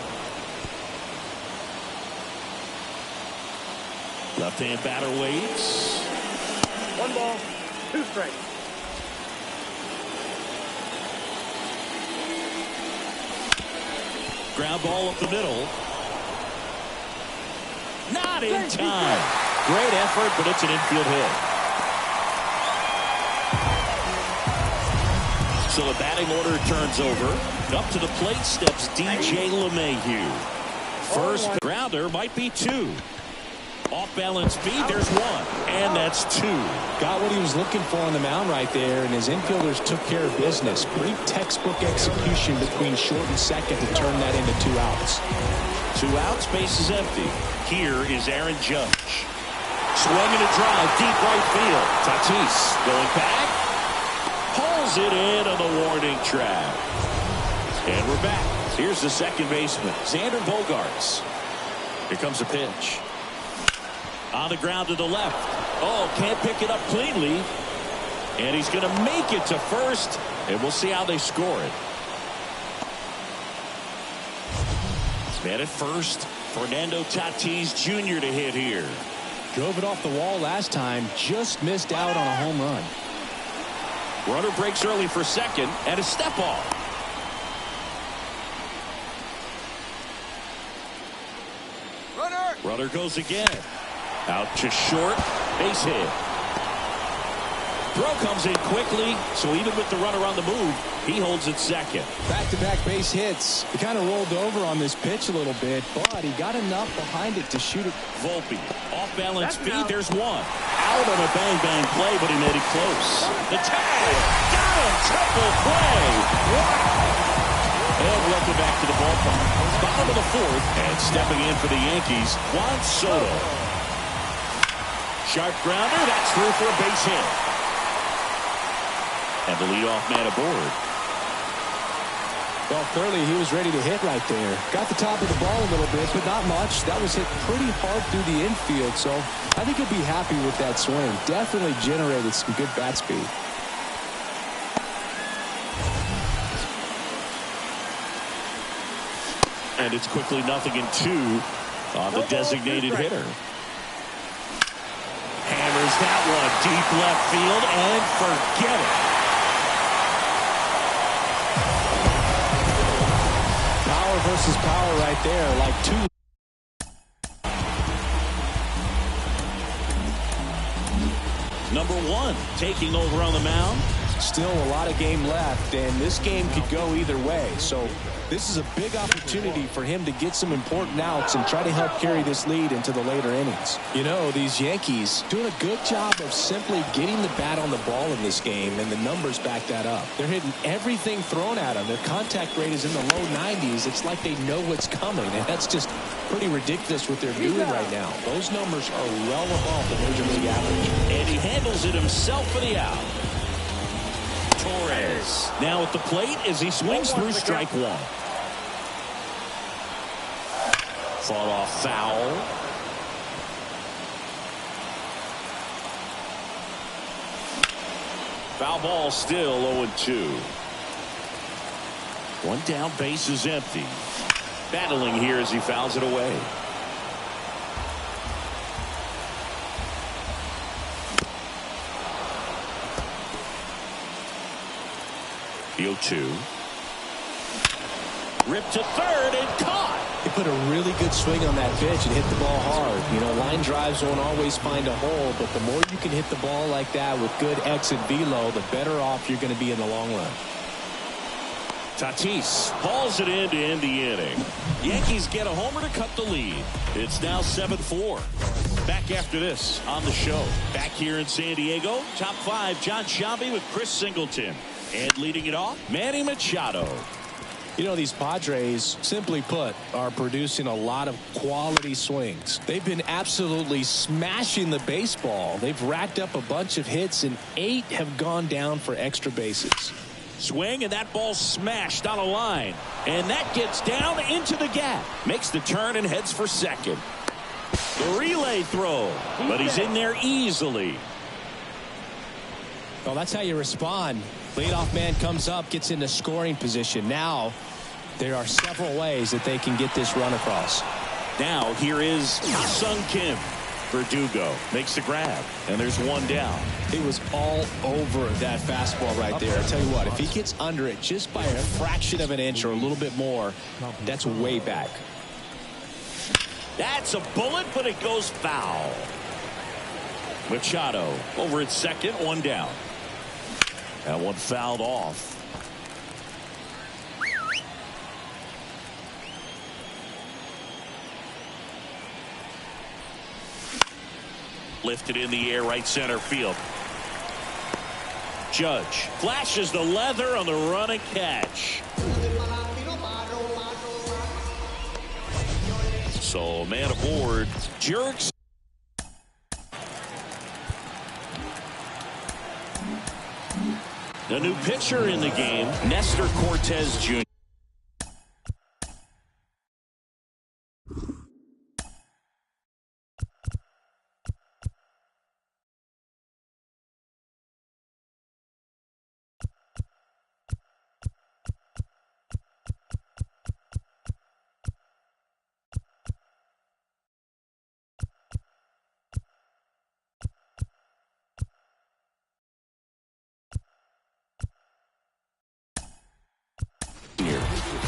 Speaker 1: Left-hand batter waits.
Speaker 5: 1 ball, 2 strikes.
Speaker 1: Ground ball up the middle. Not in time. Great effort, but it's an infield hit. So the batting order turns over. Up to the plate steps DJ LeMahieu. First grounder might be 2. Off balance speed, there's 1. And that's 2.
Speaker 2: Got what he was looking for on the mound right there, and his infielders took care of business. Pretty textbook execution between short and second to turn that into 2 outs.
Speaker 1: 2 outs, base is empty. Here is Aaron Judge. Swinging a drive, deep right field. Tatis going back. Pulls it in on the warning track. And we're back. Here's the second baseman, Xander Bogaerts. Here comes a pitch. On the ground to the left. Oh, can't pick it up cleanly. And he's going to make it to first. And we'll see how they score it. Man at first, Fernando Tatis Jr. to hit here.
Speaker 2: Drove it off the wall last time, just missed out on a home run.
Speaker 1: Runner breaks early for second, and a step off. Runner goes again. Out to short, base hit. Throw comes in quickly, so even with the runner on the move, he holds it second.
Speaker 2: Back-to-back base hits. He kind of rolled over on this pitch a little bit, but he got enough behind it to shoot it.
Speaker 1: Volpe, off-balance speed, there's 1. Out on a bang-bang play, but he made it close. The tag, got him, triple play. Wow. And welcome back to the ballpark. Bottom of the 4th, and stepping in for the Yankees, Juan Soto. Sharp grounder. That's through for a base hit. And the leadoff man aboard.
Speaker 2: Well, clearly he was ready to hit right there. Got the top of the ball a little bit, but not much. That was hit pretty hard through the infield, so I think he'll be happy with that swing. Definitely generated some good bat speed.
Speaker 1: And it's quickly 0-2 on the designated hitter. Hammers that one deep left field and forget it.
Speaker 2: Power versus power right there, like two.
Speaker 1: Number 1 taking over on the mound.
Speaker 2: Still a lot of game left, and this game could go either way. So this is a big opportunity for him to get some important outs and try to help carry this lead into the later innings. You know, these Yankees doing a good job of simply getting the bat on the ball in this game, and the numbers back that up. They're hitting everything thrown at them. Their contact rate is in the low 90s. It's like they know what's coming, and that's just pretty ridiculous what they're doing right now. Those numbers are well above the Major League average.
Speaker 1: And he handles it himself for the out. Torres now at the plate as he swings through strike 1. Fought off foul. Foul ball, still 0-2. One down, base is empty. Battling here as he fouls it away. The 0-2. Ripped to third and caught.
Speaker 2: He put a really good swing on that pitch and hit the ball hard. You know, line drives won't always find a hole, but the more you can hit the ball like that with good exit velo, the better off you're going to be in the long run.
Speaker 1: Tatis hauls it in to end the inning. Yankees get a homer to cut the lead. It's now 7-4. Back after this on the show. Back here in San Diego, Top 5, John Sciambi with Chris Singleton. And leading it off, Manny Machado.
Speaker 2: You know, these Padres, simply put, are producing a lot of quality swings. They've been absolutely smashing the baseball. They've racked up a bunch of hits, and 8 have gone down for extra bases.
Speaker 1: Swing, and that ball smashed on a line. And that gets down into the gap. Makes the turn and heads for second. The relay throw, but he's in there easily.
Speaker 2: Well, that's how you respond. Leadoff man comes up, gets into scoring position. Now, there are several ways that they can get this run across.
Speaker 1: Now, here is Sung Kim. Verdugo makes the grab, and there's one down.
Speaker 2: He was all over that fastball right there. I tell you what, if he gets under it just by a fraction of an inch or a little bit more, that's way back.
Speaker 1: That's a bullet, but it goes foul. Machado over at second, one down. That one fouled off. Lifted in the air, right center field. Judge flashes the leather on the run and catch. So man aboard, jerks. The new pitcher in the game, Nestor Cortez Jr.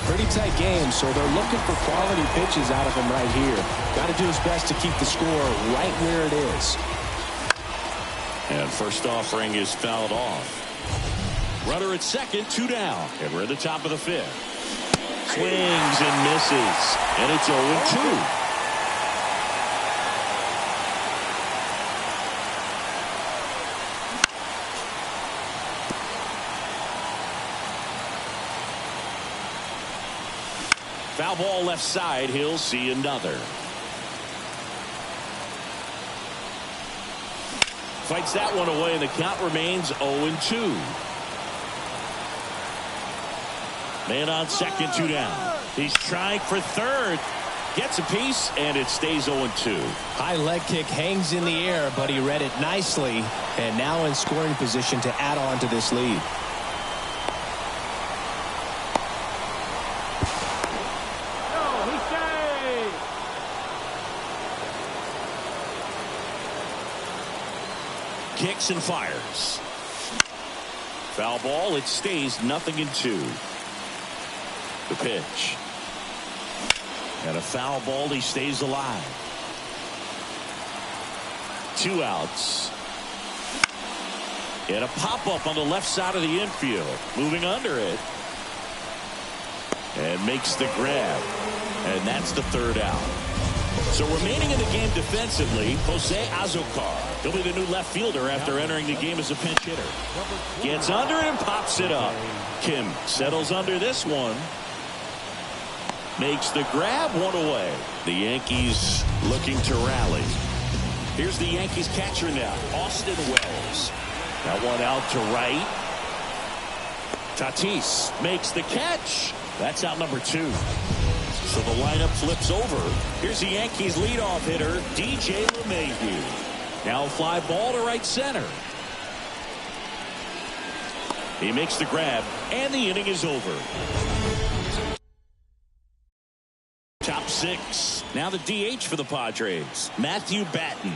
Speaker 2: Pretty tight game, so they're looking for quality pitches out of him right here. Got to do his best to keep the score right where it is.
Speaker 1: And first offering is fouled off. Runner at second, 2 down. And we're at the top of the 5th. Swings and misses. And it's 0-2. Foul ball left side. He'll see another. Fights that one away, and the count remains 0-2. Man on second, 2 down. He's trying for third. Gets a piece, and it stays 0-2.
Speaker 2: High leg kick hangs in the air, but he read it nicely, and now in scoring position to add on to this lead.
Speaker 5: No, he saved.
Speaker 1: Kicks and fires. Foul ball. It stays 0-2. The pitch. And a foul ball. He stays alive. 2 outs. And a pop-up on the left side of the infield. Moving under it. And makes the grab. And that's the 3rd out. So remaining in the game defensively, Jose Azocar. He'll be the new left fielder after entering the game as a pinch hitter. Gets under it and pops it up. Kim settles under this one. Makes the grab, 1 away. The Yankees looking to rally. Here's the Yankees catcher now, Austin Wells. That one out to right. Tatis makes the catch. That's out number 2. So the lineup flips over. Here's the Yankees leadoff hitter, DJ LeMahieu. Now a fly ball to right center. He makes the grab, and the inning is over. Top 6. Now the DH for the Padres, Matthew Batten.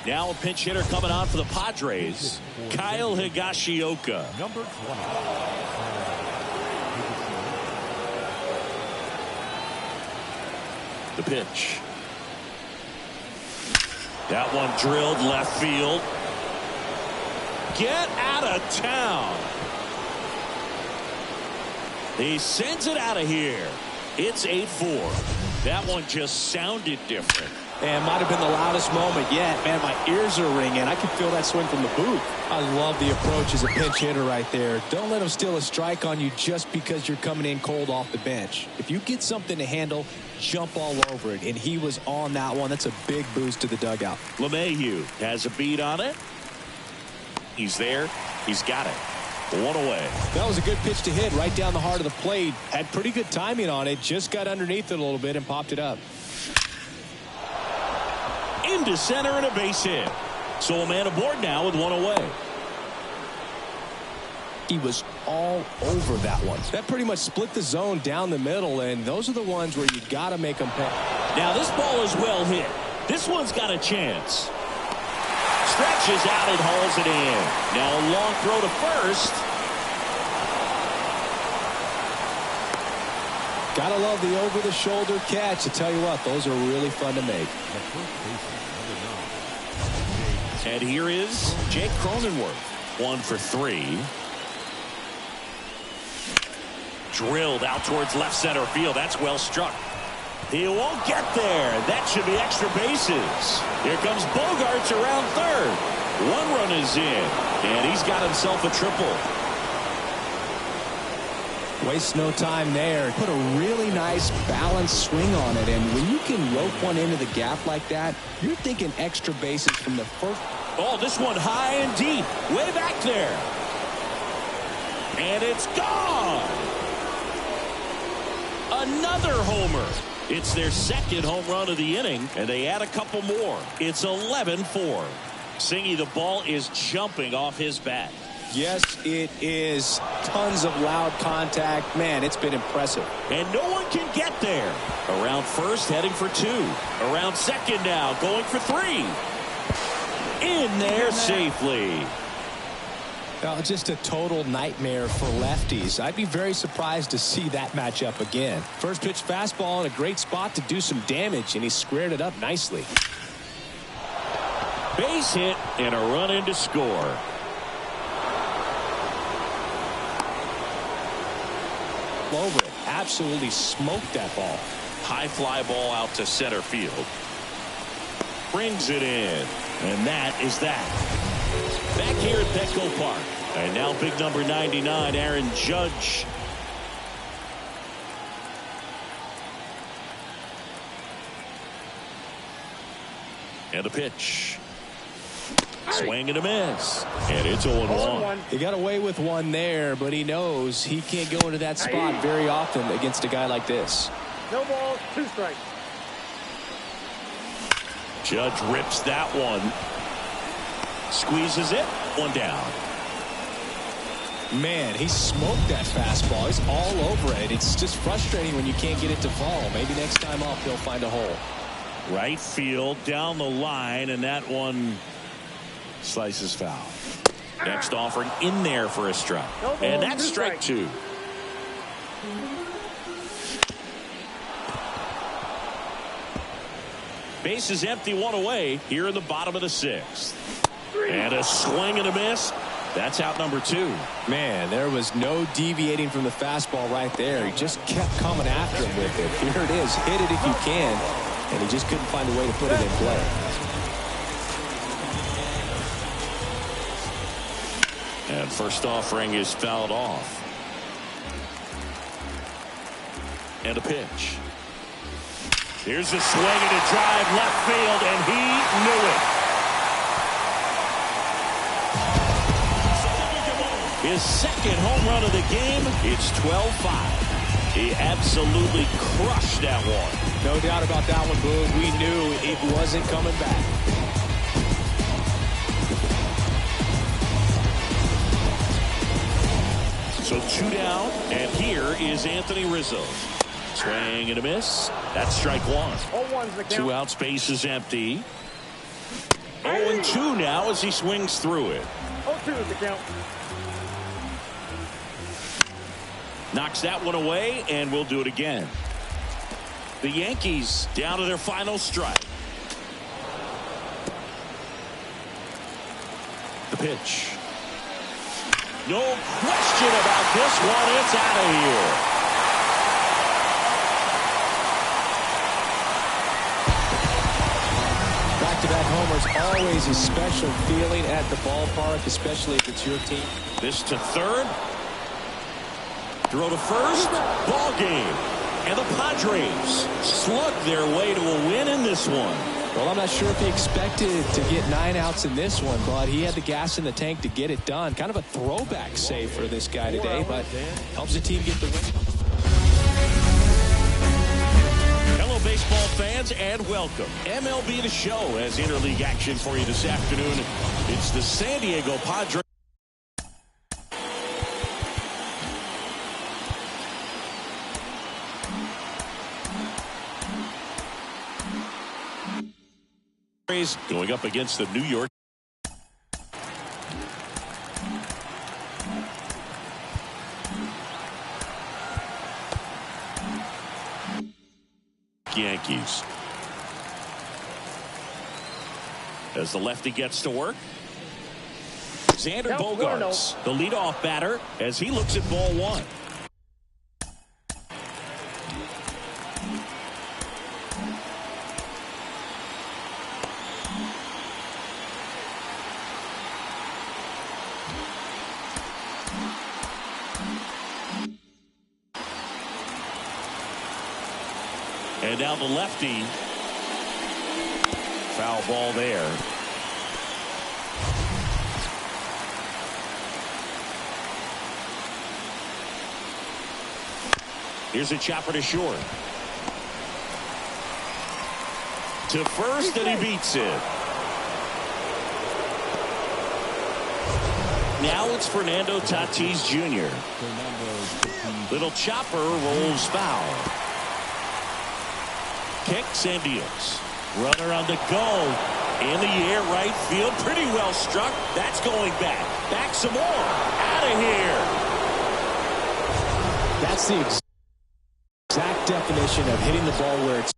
Speaker 1: Now a pinch hitter coming on for the Padres, Kyle Higashioka.
Speaker 6: Number 20.
Speaker 1: The pitch. That one drilled left field. Get out of town. He sends it out of here. It's 8-4. That one just sounded different.
Speaker 2: And might have been the loudest moment yet. Man, my ears are ringing. I can feel that swing from the booth. I love the approach as a pinch hitter right there. Don't let him steal a strike on you just because you're coming in cold off the bench. If you get something to handle, jump all over it. And he was on that one. That's a big boost to the dugout.
Speaker 1: LeMahieu has a beat on it. He's there. He's got it. 1 away.
Speaker 2: That was a good pitch to hit right down the heart of the plate. Had pretty good timing on it. Just got underneath it a little bit and popped it up.
Speaker 1: Into center and a base hit. So a man aboard now with 1 away.
Speaker 2: He was all over that one. That pretty much split the zone down the middle, and those are the ones where you got to make them pay.
Speaker 1: Now this ball is well hit. This one's got a chance. Stretches out and hauls it in. Now a long throw to first.
Speaker 2: Gotta love the over-the-shoulder catch. I tell you what, those are really fun to make.
Speaker 1: And here is Jake Cronenworth. 1 for 3. Drilled out towards left center field. That's well struck. He won't get there. That should be extra bases. Here comes Bogarts around third. 1 run is in. And he's got himself a triple.
Speaker 2: Waste no time there. Put a really nice balanced swing on it. And when you can rope one into the gap like that, you're thinking extra bases from the first.
Speaker 1: Oh, this one high and deep. Way back there. And it's gone. Another homer. It's their 2nd home run of the inning, and they add a couple more. It's 11-4. Singy, the ball is jumping off his bat.
Speaker 2: Yes, it is. Tons of loud contact. Man, it's been impressive.
Speaker 1: And no one can get there. Around first, heading for 2. Around second now, going for 3. In there safely.
Speaker 2: Just a total nightmare for lefties. I'd be very surprised to see that matchup again. First pitch fastball in a great spot to do some damage, and he squared it up nicely.
Speaker 1: Base hit and a run in to score.
Speaker 2: Over it. Absolutely smoked that ball.
Speaker 1: High fly ball out to center field. brings it in. And that is that. Back here at Petco Park. And now big number 99, Aaron Judge. And a pitch. Swing and a miss. And it's 0-1.
Speaker 2: He got away with one there, but he knows he can't go into that spot very often against a guy like this.
Speaker 5: No balls, 2 strikes.
Speaker 1: Judge rips that one. Squeezes it. 1 down.
Speaker 2: Man, he smoked that fastball. He's all over it. It's just frustrating when you can't get it to fall. Maybe next time off he'll find a hole.
Speaker 1: Right field down the line, and that one slices foul. Next offering in there for a strike. And that's strike 2. Base is empty, 1 away here in the bottom of the 6th. And a swing and a miss. That's out number 2.
Speaker 2: Man, there was no deviating from the fastball right there. He just kept coming after him with it. Here it is. Hit it if you can. And he just couldn't find a way to put it in play.
Speaker 1: And first offering is fouled off. And a pitch. Here's a swing and a drive left field, and he knew it. His second home run of the game. It's 12-5. He absolutely crushed that one.
Speaker 2: No doubt about that one, Boone. We knew it wasn't coming back.
Speaker 1: So 2 down, and here is Anthony Rizzo. Swing and a miss. That's strike 1.
Speaker 5: 0-1's the count.
Speaker 1: 2 outs, base is empty. 0-2 now as he swings through it.
Speaker 5: 0-2 is the count.
Speaker 1: Knocks that one away, and we'll do it again. The Yankees down to their final strike. The pitch. No question about this one. It's out of here.
Speaker 2: Back-to-back homers, always a special feeling at the ballpark, especially if it's your team.
Speaker 1: This to third. Throw to first. Ball game. And the Padres slug their way to a win in this one.
Speaker 2: Well, I'm not sure if he expected to get 9 outs in this one, but he had the gas in the tank to get it done. Kind of a throwback save for this guy today, but helps the team get the win.
Speaker 1: Hello, baseball fans, and welcome. MLB The Show has interleague action for you this afternoon. It's the San Diego Padres. Going up against the New York Yankees. As the lefty gets to work, Xander Bogaerts, the leadoff batter, as he looks at ball 1. And now the lefty. Foul ball there. Here's a chopper to short. To first, and he beats it. Now it's Fernando Tatis Jr. Little chopper rolls foul. Kicks and deals. Runner on the go. In the air, right field. Pretty well struck. That's going back. Back some more. Out of here.
Speaker 2: That's the exact definition of hitting the ball where it's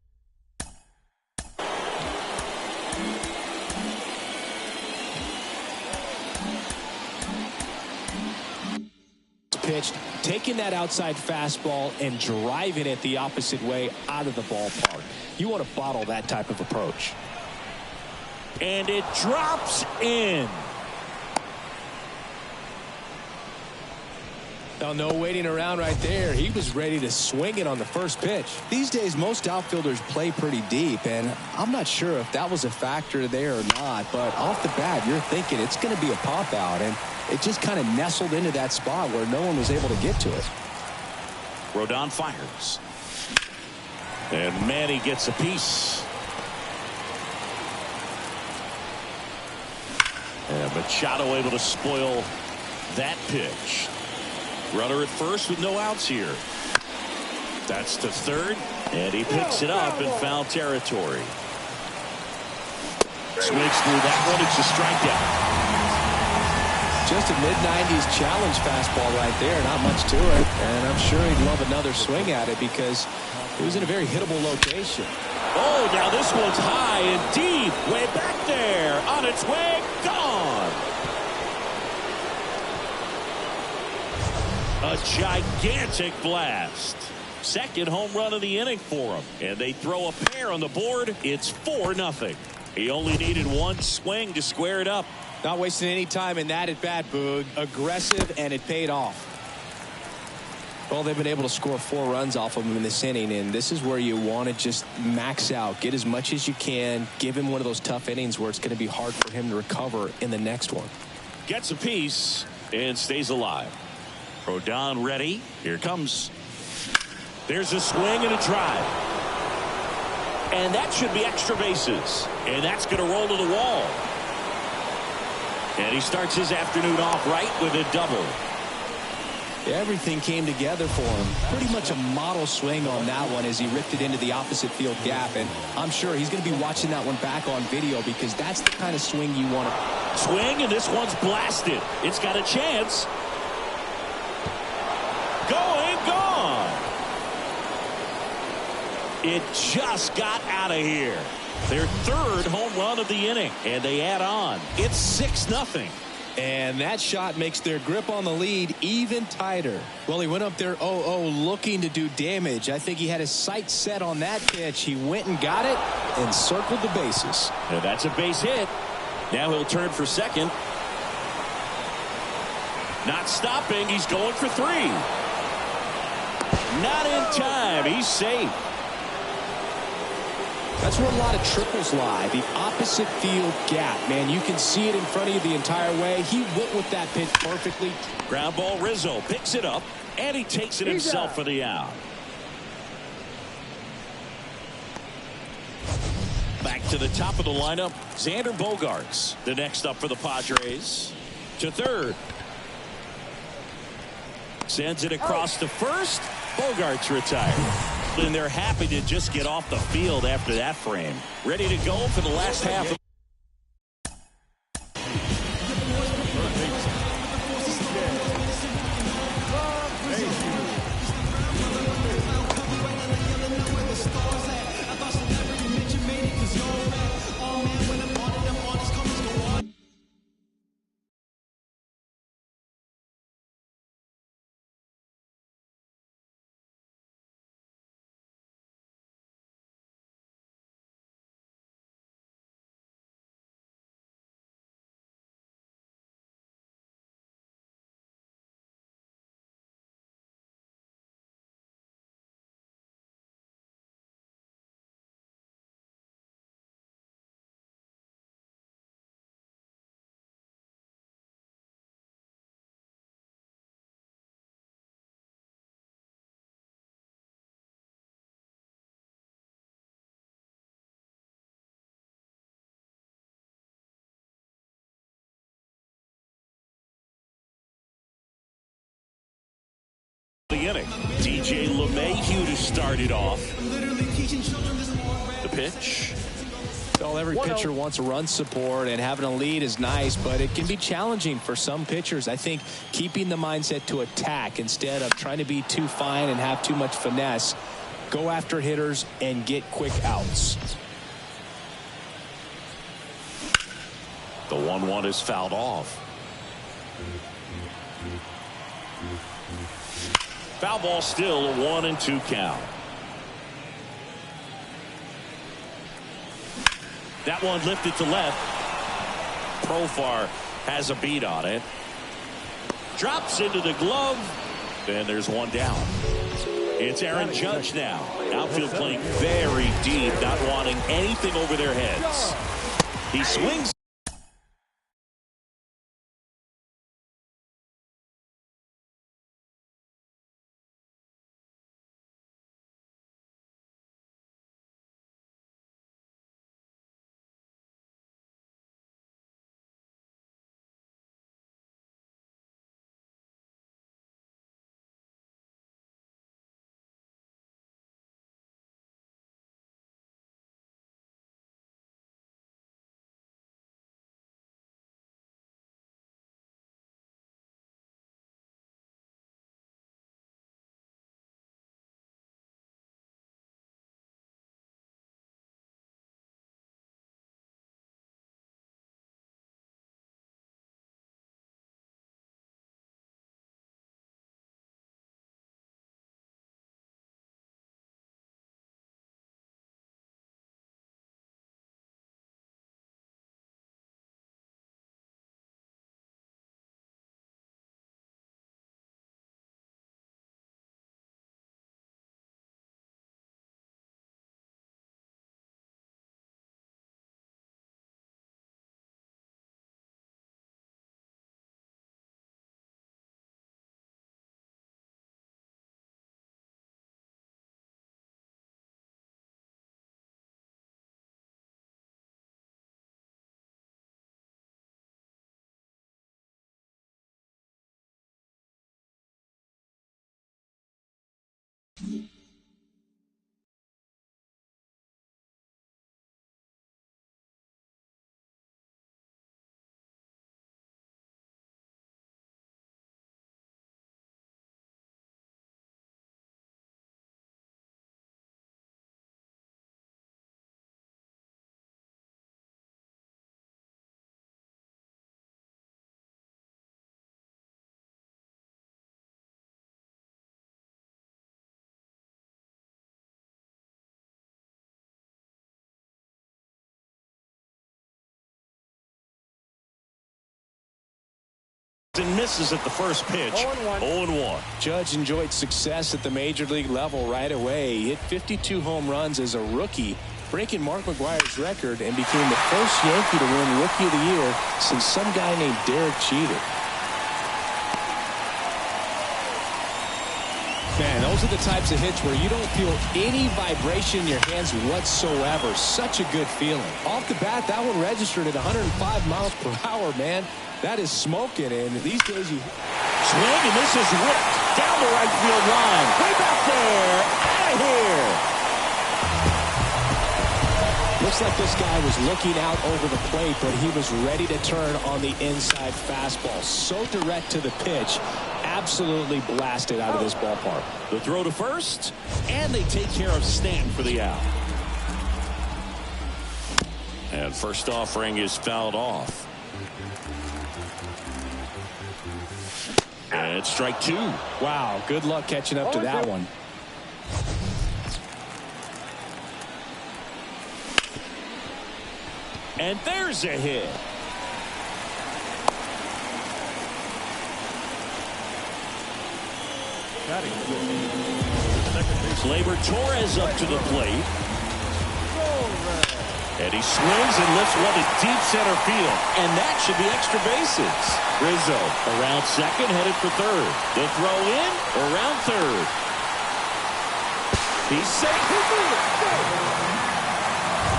Speaker 2: pitched, taking that outside fastball and driving it the opposite way out of the ballpark. You want to bottle that type of approach.
Speaker 1: And it drops in.
Speaker 2: Now, no waiting around right there. He was ready to swing it on the first pitch. These days, most outfielders play pretty deep, and I'm not sure if that was a factor there or not, but off the bat, you're thinking it's going to be a pop out, and it just kind of nestled into that spot where no one was able to get to it.
Speaker 1: Rodon fires. And Manny gets a piece. And Machado able to spoil that pitch. Runner at first with no outs here. That's to third, and he picks it up in foul territory. Swings through that one. It's a strikeout.
Speaker 2: Just a mid-90s challenge fastball right there. Not much to it. And I'm sure he'd love another swing at it because it was in a very hittable location.
Speaker 1: Oh, now this one's high and deep. Way back there. On its way. Gone. A gigantic blast. Second home run of the inning for him. And they throw a pair on the board. It's 4-0. He only needed one swing to square it up.
Speaker 2: Not wasting any time in that at bat, Boog. Aggressive, and it paid off. Well, they've been able to score 4 runs off of him in this inning, and this is where you want to just max out. Get as much as you can. Give him one of those tough innings where it's going to be hard for him to recover in the next one.
Speaker 1: Gets a piece and stays alive. Rodon ready. Here comes. There's a swing and a drive. And that should be extra bases. And that's going to roll to the wall. And he starts his afternoon off right with a double.
Speaker 2: Everything came together for him. Pretty much a model swing on that one as he ripped it into the opposite field gap. And I'm sure he's going to be watching that one back on video because that's the kind of swing you want to.
Speaker 1: Swing, and this one's blasted. It's got a chance. Going, gone. It just got out of here. Their third home run of the inning, and they add on. It's 6-0.
Speaker 2: And that shot makes their grip on the lead even tighter. Well, he went up there 0-0 looking to do damage. I think he had his sights set on that pitch. He went and got it and circled the bases.
Speaker 1: And that's a base hit. Now he'll turn for second. Not stopping. He's going for 3. Not in time. He's safe.
Speaker 2: That's where a lot of triples lie. The opposite field gap. Man, you can see it in front of you the entire way. He went with that pitch perfectly.
Speaker 1: Ground ball. Rizzo picks it up, and he takes it himself for the out. Back to the top of the lineup, Xander Bogaerts, the next up for the Padres. To third. Sends it across to first. Bogaerts retired. And they're happy to just get off the field after that frame. Ready to go for the last half. The inning. DJ LeMahieu to start it off. The pitch.
Speaker 2: Well, every pitcher wants a run support, and having a lead is nice, but it can be challenging for some pitchers. I think keeping the mindset to attack instead of trying to be too fine and have too much finesse. Go after hitters and get quick outs.
Speaker 1: The 1-1 is fouled off. Foul ball, still a 1-2 count. That one lifted to left. Profar has a beat on it. Drops into the glove. And there's one down. It's Aaron Judge now. Outfield playing very deep, not wanting anything over their heads. He swings. And misses at the first pitch. 0-1.
Speaker 2: Judge enjoyed success at the major league level right away. He hit 52 home runs as a rookie, breaking Mark McGwire's record, and became the first Yankee to win Rookie of the Year since some guy named Derek Jeter. Man, those are the types of hits where you don't feel any vibration in your hands whatsoever. Such a good feeling. Off the bat, that one registered at 105 miles per hour, man. That is smoking, and these days you
Speaker 1: swing, and this is ripped down the right field line. Way back there, out of here.
Speaker 2: Looks like this guy was looking out over the plate, but he was ready to turn on the inside fastball. So direct to the pitch, absolutely blasted out of this ballpark.
Speaker 1: The throw to first, and they take care of Stanton for the out. And first offering is fouled off. And it's strike two.
Speaker 2: Wow, good luck catching up to that one.
Speaker 1: And there's a hit. Gleyber Torres up to the plate. And he swings and lifts one to deep center field. And that should be extra bases. Rizzo around second, headed for third. The throw in, around third. He's safe.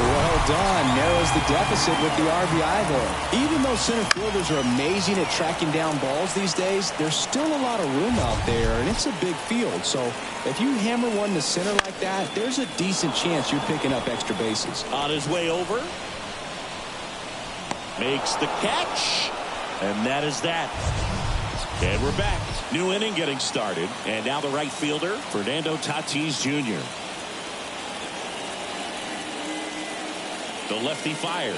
Speaker 2: Well done. Narrows the deficit with the RBI there. Even though center fielders are amazing at tracking down balls these days, there's still a lot of room out there, and it's a big field. So if you hammer one to center like that, there's a decent chance you're picking up extra bases.
Speaker 1: On his way over. Makes the catch. And that is that. And we're back. New inning getting started. And now the right fielder, Fernando Tatis Jr. The lefty fires.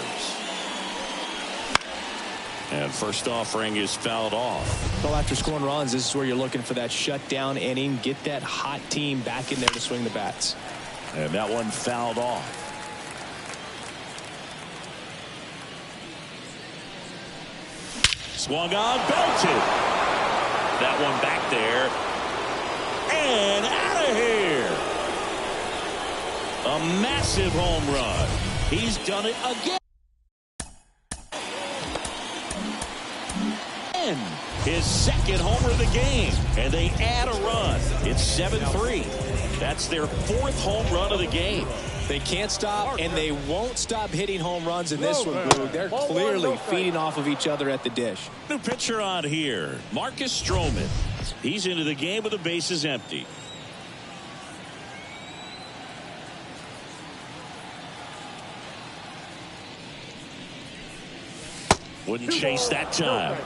Speaker 1: And first offering is fouled off.
Speaker 2: Well, after scoring runs, this is where you're looking for that shutdown inning. Get that hot team back in there to swing the bats.
Speaker 1: And that one fouled off. Swung on, belted. That one back there. And out of here. A massive home run. He's done it again. His second homer of the game. And they add a run. It's 7-3. That's their fourth home run of the game.
Speaker 2: They can't stop, and they won't stop hitting home runs in this one, Boog. They're clearly feeding off of each other at the dish.
Speaker 1: New pitcher on here, Marcus Stroman. He's into the game with the bases empty. Wouldn't chase that time.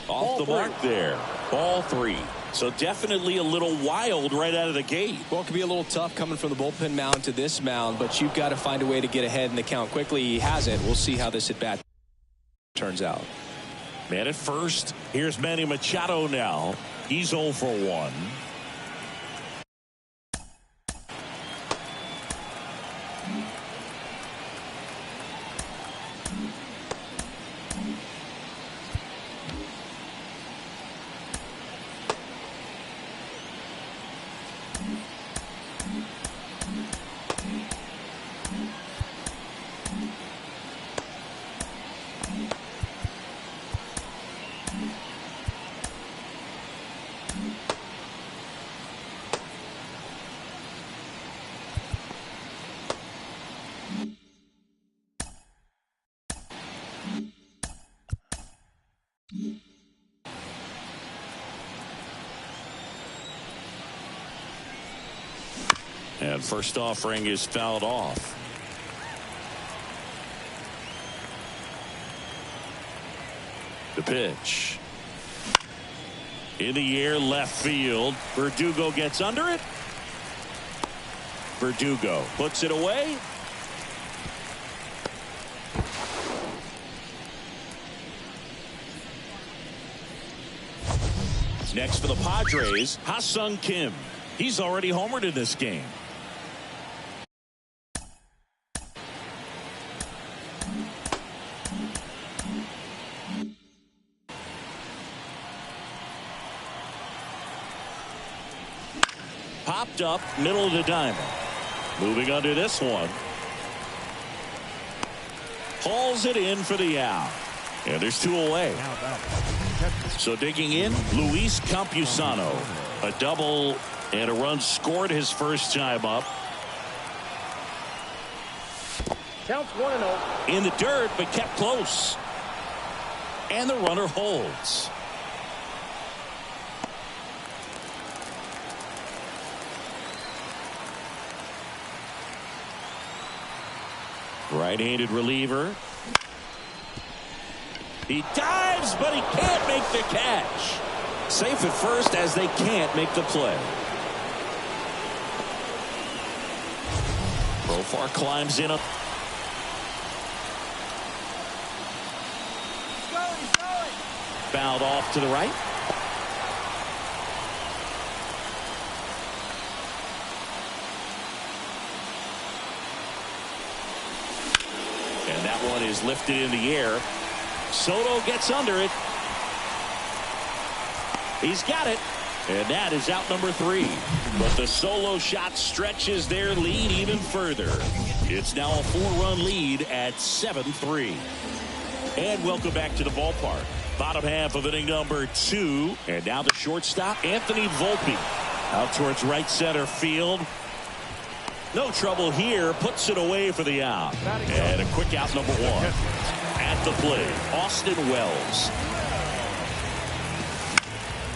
Speaker 1: Off the mark there. Ball 3. So definitely a little wild right out of the gate.
Speaker 2: Well, it could be a little tough coming from the bullpen mound to this mound, but you've got to find a way to get ahead in the count quickly. He hasn't. We'll see how this at-bat turns out.
Speaker 1: Man at first. Here's Manny Machado now. He's 0 for 1. And first offering is fouled off. The pitch. In the air, left field. Verdugo gets under it. Verdugo puts it away. Next for the Padres, Ha-Seong Kim. He's already homered in this game. Popped up, middle of the diamond. Moving under this one. Hauls it in for the out. And there's 2 away. So digging in, Luis Campusano. A double and a run scored his first time up.
Speaker 5: Counts 1-0.
Speaker 1: In the dirt, but kept close. And the runner holds. Right-handed reliever. He dives, but he can't make the catch. Safe at first as they can't make the play. Profar climbs in. Fouled off to the right. And that one is lifted in the air. Soto gets under it. He's got it. And that is out number 3. But the solo shot stretches their lead even further. It's now a 4-run lead at 7-3. And welcome back to the ballpark. Bottom half of inning number 2. And now the shortstop, Anthony Volpe. Out towards right center field. No trouble here. Puts it away for the out. And a quick out number 1. At the plate, Austin Wells.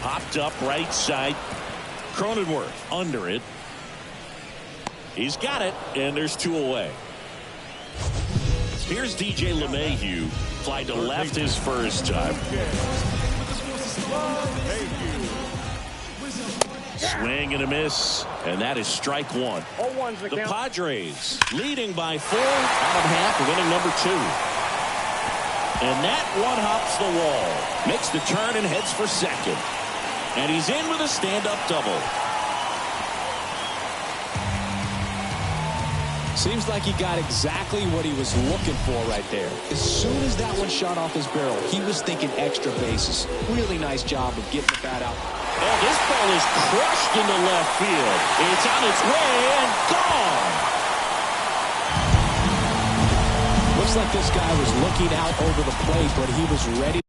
Speaker 1: Popped up right side. Cronenworth under it. He's got it, and there's 2 away. Here's DJ LeMahieu. Fly to left his first time. Swing and a miss, and that is strike one.
Speaker 5: 0-1's the
Speaker 1: The
Speaker 5: count.
Speaker 1: Padres leading by 4, bottom half of inning number 2. And that one hops the wall, makes the turn and heads for second. And he's in with a stand-up double.
Speaker 2: Seems like he got exactly what he was looking for right there. As soon as that one shot off his barrel, he was thinking extra bases. Really nice job of getting the bat out.
Speaker 1: Oh, this ball is crushed into left field. It's on its way and gone.
Speaker 2: Looks like this guy was looking out over the plate, but he was ready.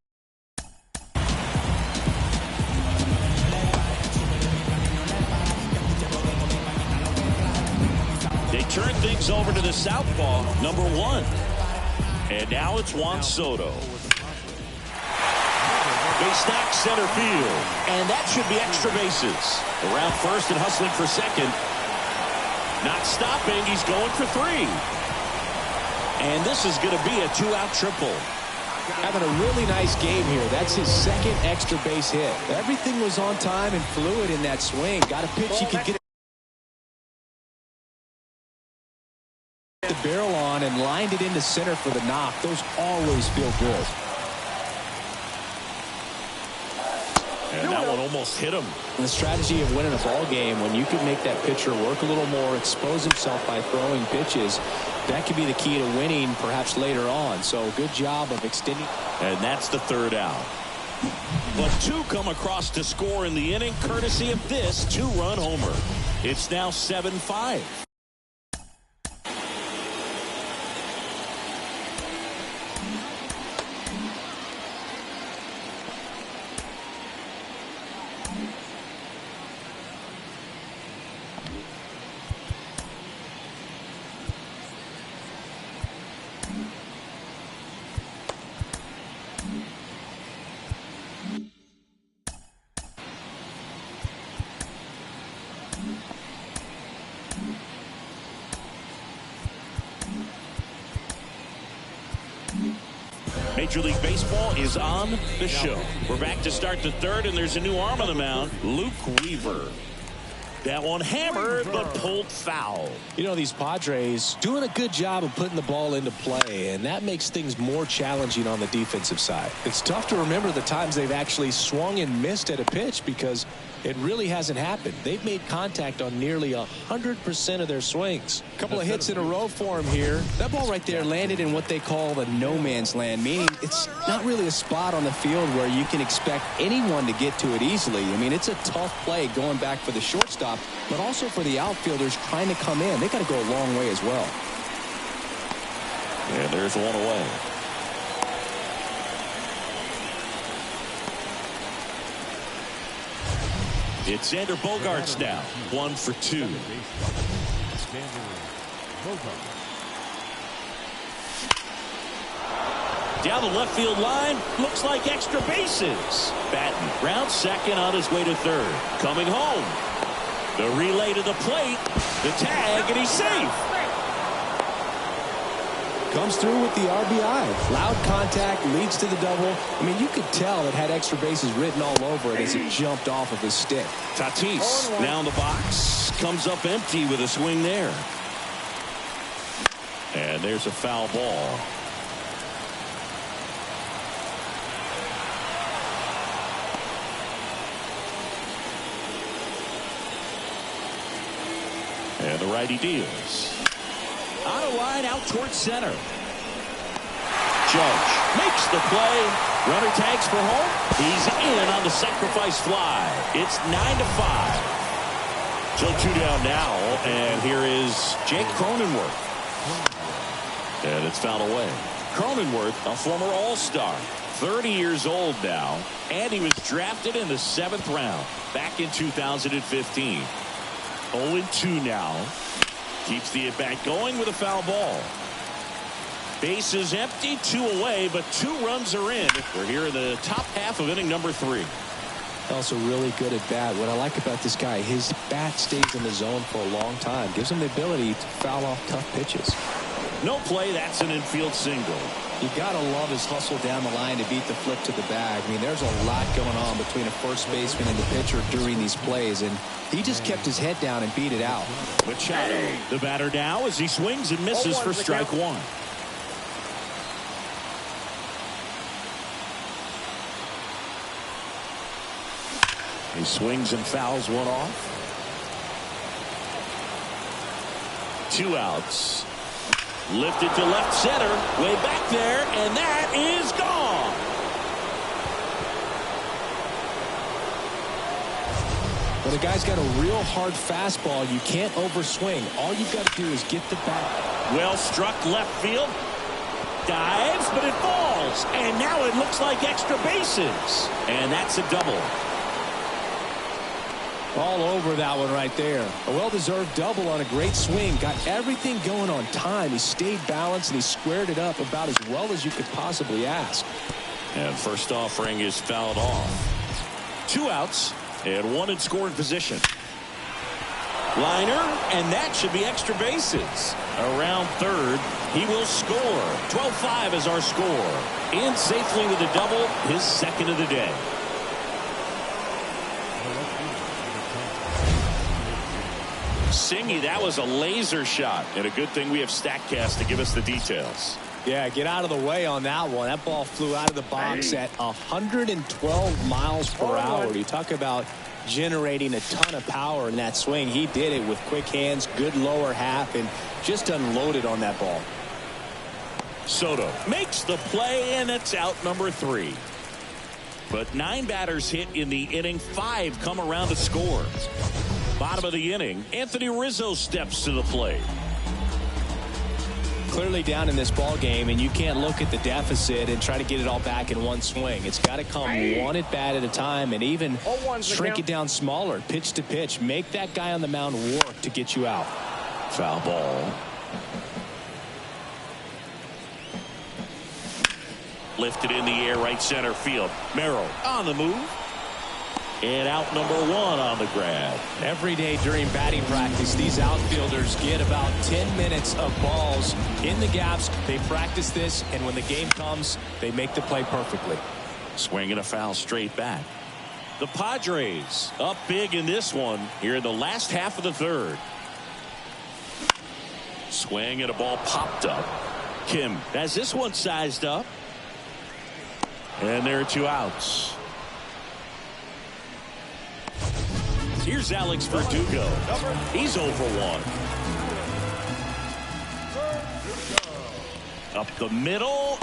Speaker 1: They turn things over to the southpaw, number 1. And now it's Juan Soto. Base knock center field. And that should be extra bases. Around first and hustling for second. Not stopping. He's going for 3. And this is going to be a 2-out triple.
Speaker 2: Having a really nice game here. That's his second extra base hit. Everything was on time and fluid in that swing. Got a pitch he could get the barrel on and lined it into center for the knock. Those always feel good.
Speaker 1: And that one almost hit him.
Speaker 2: The strategy of winning a ball game, when you can make that pitcher work a little more, expose himself by throwing pitches, that could be the key to winning perhaps later on. So good job of extending.
Speaker 1: And that's the 3rd out. But 2 come across to score in the inning, courtesy of this 2-run homer. It's now 7-5. Major League Baseball is on the show. We're back to start the 3rd, and there's a new arm on the mound, Luke Weaver. That one hammered, but pulled foul.
Speaker 2: You know, these Padres doing a good job of putting the ball into play, and that makes things more challenging on the defensive side. It's tough to remember the times they've actually swung and missed at a pitch because it really hasn't happened. They've made contact on nearly 100% of their swings. A couple of hits in a row for him here. That ball right there landed in what they call the no man's land, meaning it's not really a spot on the field where you can expect anyone to get to it easily. I mean, it's a tough play going back for the shortstop, but also for the outfielders trying to come in. They got to go a long way as well.
Speaker 1: And there's one away. It's Xander Bogaerts now, 1 for 2. Down the left field line, looks like extra bases. Batten, round second on his way to 3rd. Coming home. The relay to the plate, the tag, and he's safe.
Speaker 2: Comes through with the RBI. Loud contact, leads to the double. I mean, you could tell it had extra bases written all over it as it jumped off of his stick.
Speaker 1: Tatis now in the box. Comes up empty with a swing there. And there's a foul ball. And the righty deals. On a line out towards center. Judge makes the play. Runner tags for home. He's in on the sacrifice fly. It's 9-5. So 2 down now, and here is Jake Cronenworth. And it's fouled away. Cronenworth, a former All-Star, 30 years old now, and he was drafted in the 7th round back in 2015. 0-2 now. Keeps the at-bat going with a foul ball. Bases empty, 2 away, but 2 runs are in. We're here in the top half of inning number 3.
Speaker 2: Also really good at bat. What I like about this guy, his bat stays in the zone for a long time. Gives him the ability to foul off tough pitches.
Speaker 1: No play. That's an infield single.
Speaker 2: You got to love his hustle down the line to beat the flip to the bag. I mean, there's a lot going on between a first baseman and the pitcher during these plays, and he just kept his head down and beat it out.
Speaker 1: Machado, the batter now as he swings and misses for strike one. He swings and fouls one off. 2 outs. Lifted to left center. Way back there, and that is gone.
Speaker 2: When a guy's got a real hard fastball, you can't overswing. All you've got to do is get the bat.
Speaker 1: Well struck left field. Dives, but it falls. And now it looks like extra bases. And that's a double.
Speaker 2: All over that one right there. A well-deserved double on a great swing. Got everything going on time. He stayed balanced and he squared it up about as well as you could possibly ask.
Speaker 1: And first offering is fouled off. 2 outs and 1 in scoring position. Liner, and that should be extra bases. Around third, he will score. 12-5 is our score. In safely with a double, his second of the day. Singy, that was a laser shot, and a good thing we have StatCast to give us the details.
Speaker 2: Yeah, get out of the way on that one. That ball flew out of the box at 112 miles per hour. You talk about generating a ton of power in that swing. He did it with quick hands, good lower half, and just unloaded on that ball.
Speaker 1: Soto makes the play, and it's out number 3. But 9 batters hit in the inning, 5 come around to score. Bottom of the inning, Anthony Rizzo steps to the plate.
Speaker 2: Clearly down in this ball game, and you can't look at the deficit and try to get it all back in one swing. It's got to come one at bat at a time, and even shrink it down smaller, pitch to pitch. Make that guy on the mound work to get you out.
Speaker 1: Foul ball. Lifted in the air, right center field. Merrill on the move. And out number 1 on the grab.
Speaker 2: Every day during batting practice, these outfielders get about 10 minutes of balls in the gaps. They practice this, and when the game comes, they make the play perfectly.
Speaker 1: Swinging a foul straight back. The Padres up big in this one here in the last half of the third. Swing and a ball popped up. Kim has this one sized up. And there are 2 outs. Here's Alex Verdugo. He's over 1. Up the middle.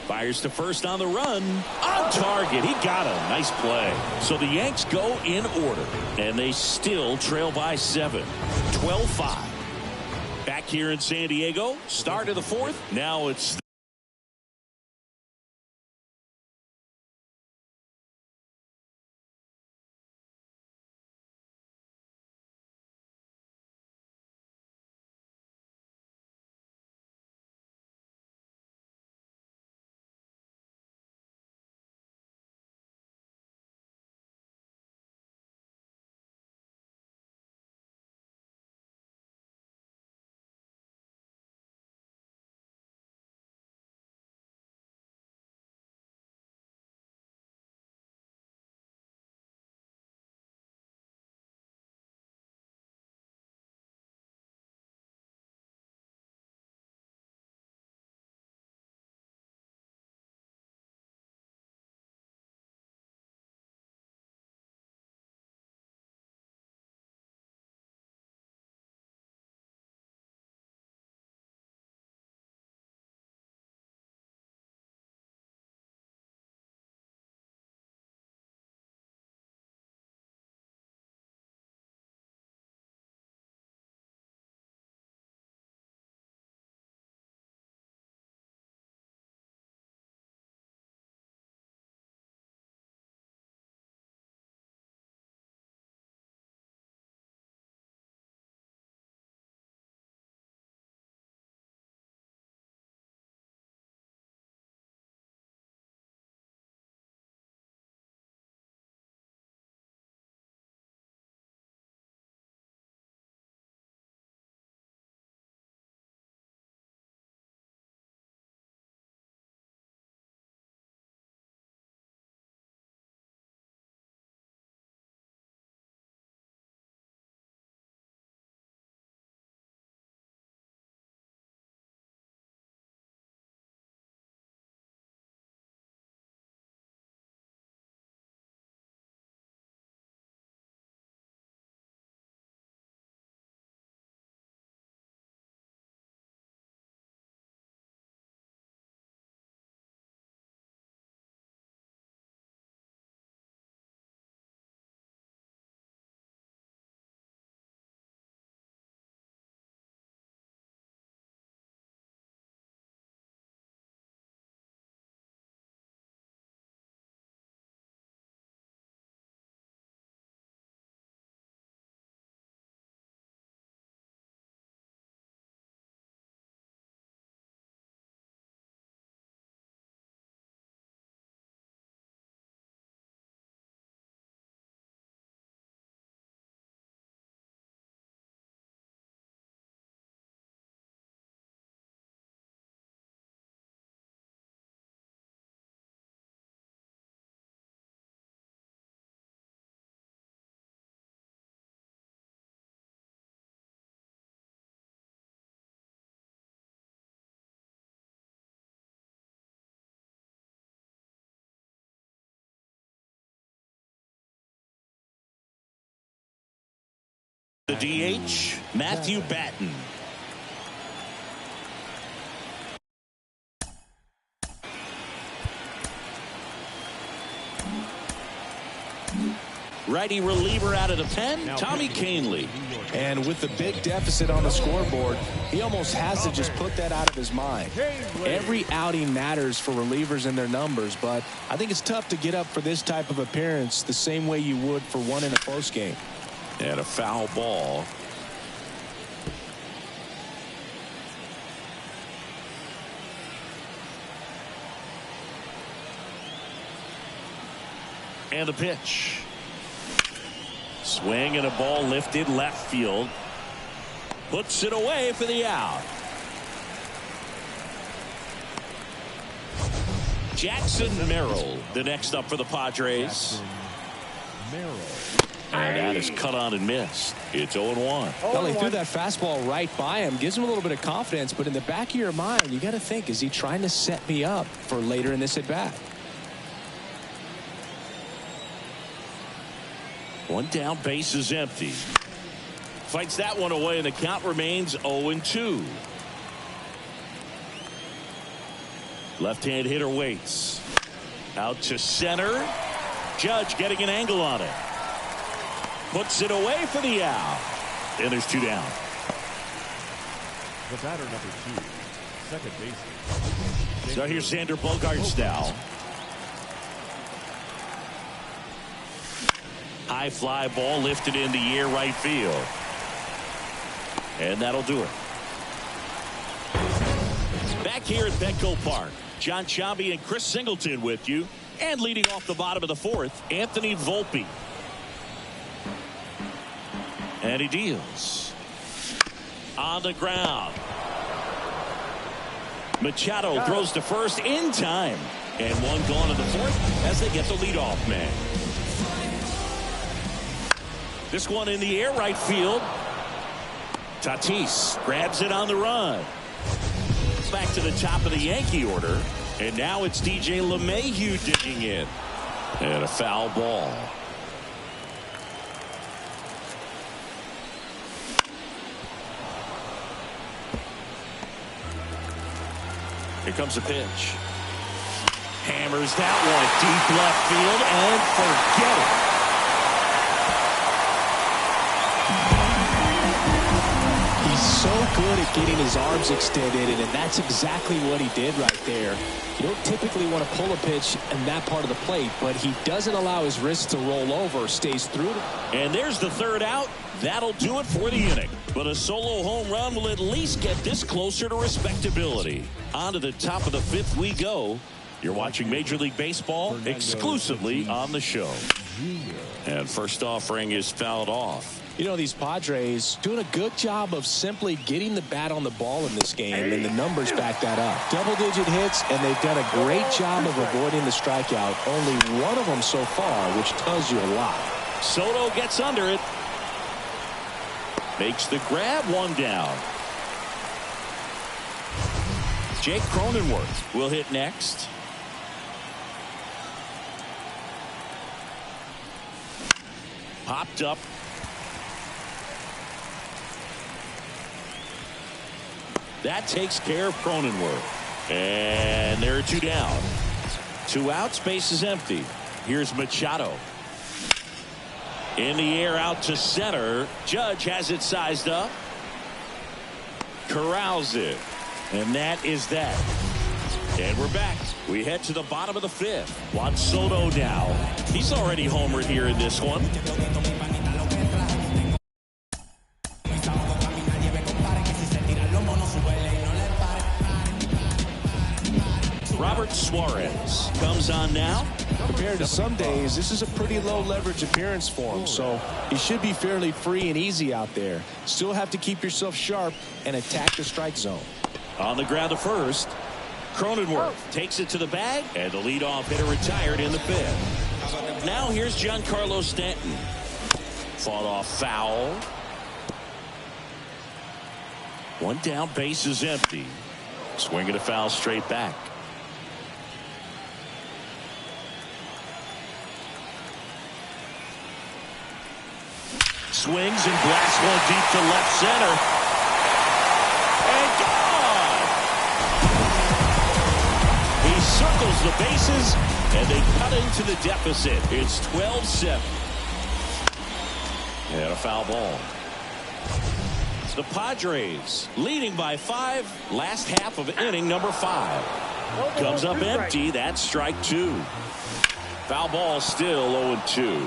Speaker 1: Fires to first on the run. On target. He got him. Nice play. So the Yanks go in order. And they still trail by 7. 12-5. Back here in San Diego. Start of the 4th. Now it's The DH, Matthew Batten. Righty reliever out of the pen, Tommy Kahnle.
Speaker 2: And with the big deficit on the scoreboard, he almost has to just put that out of his mind. Every outing matters for relievers and their numbers, but I think it's tough to get up for this type of appearance the same way you would for one in a close game.
Speaker 1: And a foul ball. And the pitch. Swing and a ball lifted left field. Puts it away for the out. Jackson Merrill, the next up for the Padres. And that is cut on and missed. It's 0-1.
Speaker 2: Well, he threw that fastball right by him. Gives him a little bit of confidence, but in the back of your mind, you got to think, is he trying to set me up for later in this at-bat?
Speaker 1: One down, base is empty. Fights that one away, and the count remains 0-2. Left-hand hitter waits. Out to center. Judge getting an angle on it. Puts it away for the out. And there's two down.
Speaker 6: The batter number 2, second baseman.
Speaker 1: So here's Xander Bogaerts now. High fly ball lifted in the air right field. And that'll do it. Back here at Petco Park, John Sciambi and Chris Singleton with you. And leading off the bottom of the fourth, Anthony Volpe. And he deals. On the ground. Machado throws to first in time. And one gone in the fourth as they get the leadoff man. This one in the air right field. Tatis grabs it on the run. Back to the top of the Yankee order. And now it's DJ LeMahieu digging in. And a foul ball. Here comes the pitch. Hammers that one deep left field and forget it.
Speaker 2: So good at getting his arms extended, and that's exactly what he did right there. You don't typically want to pull a pitch in that part of the plate, but he doesn't allow his wrist to roll over, stays through.
Speaker 1: And there's the third out. That'll do it for the inning. But a solo home run will at least get this closer to respectability. On to the top of the fifth we go. You're watching Major League Baseball exclusively on the show. And first offering is fouled off.
Speaker 2: You know, these Padres doing a good job of simply getting the bat on the ball in this game, and the numbers back that up. Double-digit hits, and they've done a great job of avoiding the strikeout. Only one of them so far, which tells you a lot.
Speaker 1: Soto gets under it. Makes the grab, one down. Jake Cronenworth will hit next. Popped up. That takes care of Cronenworth. And there are two down. Two outs, base is empty. Here's Machado. In the air out to center. Judge has it sized up. Corrals it. And that is that. And we're back. We head to the bottom of the fifth. Juan Soto now. He's already homered here in this one. Robert Suarez comes on now.
Speaker 2: Compared to some days, this is a pretty low leverage appearance for him, so he should be fairly free and easy out there. Still have to keep yourself sharp and attack the strike zone.
Speaker 1: On the ground to first. Cronenworth takes it to the bag, and the leadoff hitter retired in the fifth. Now here's Giancarlo Stanton. Fought off foul. One down, base is empty. Swinging a foul straight back. swings and blasts one deep to left center. And gone! He circles the bases, and they cut into the deficit. It's 12-7. And a foul ball. The Padres leading by 5. Last half of inning number 5. Comes up empty. That's strike 2. Foul ball still 0-2.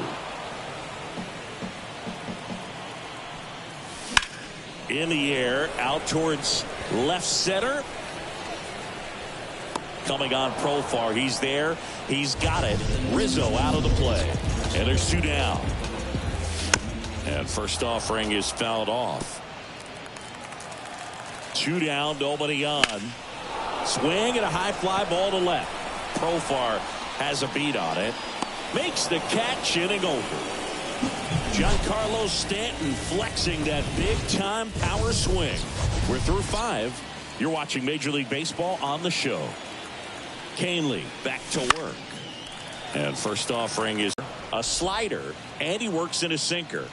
Speaker 1: In the air, out towards left center. Coming on Profar. He's there. He's got it. Rizzo out of the play. And there's 2 down. And first offering is fouled off. 2 down, nobody on. Swing and a high fly ball to left. Profar has a beat on it. Makes the catch, inning over. Giancarlo Stanton flexing that big-time power swing. We're through 5. You're watching Major League Baseball on the show. Canely back to work. And first offering is a slider, and he works in a sinker.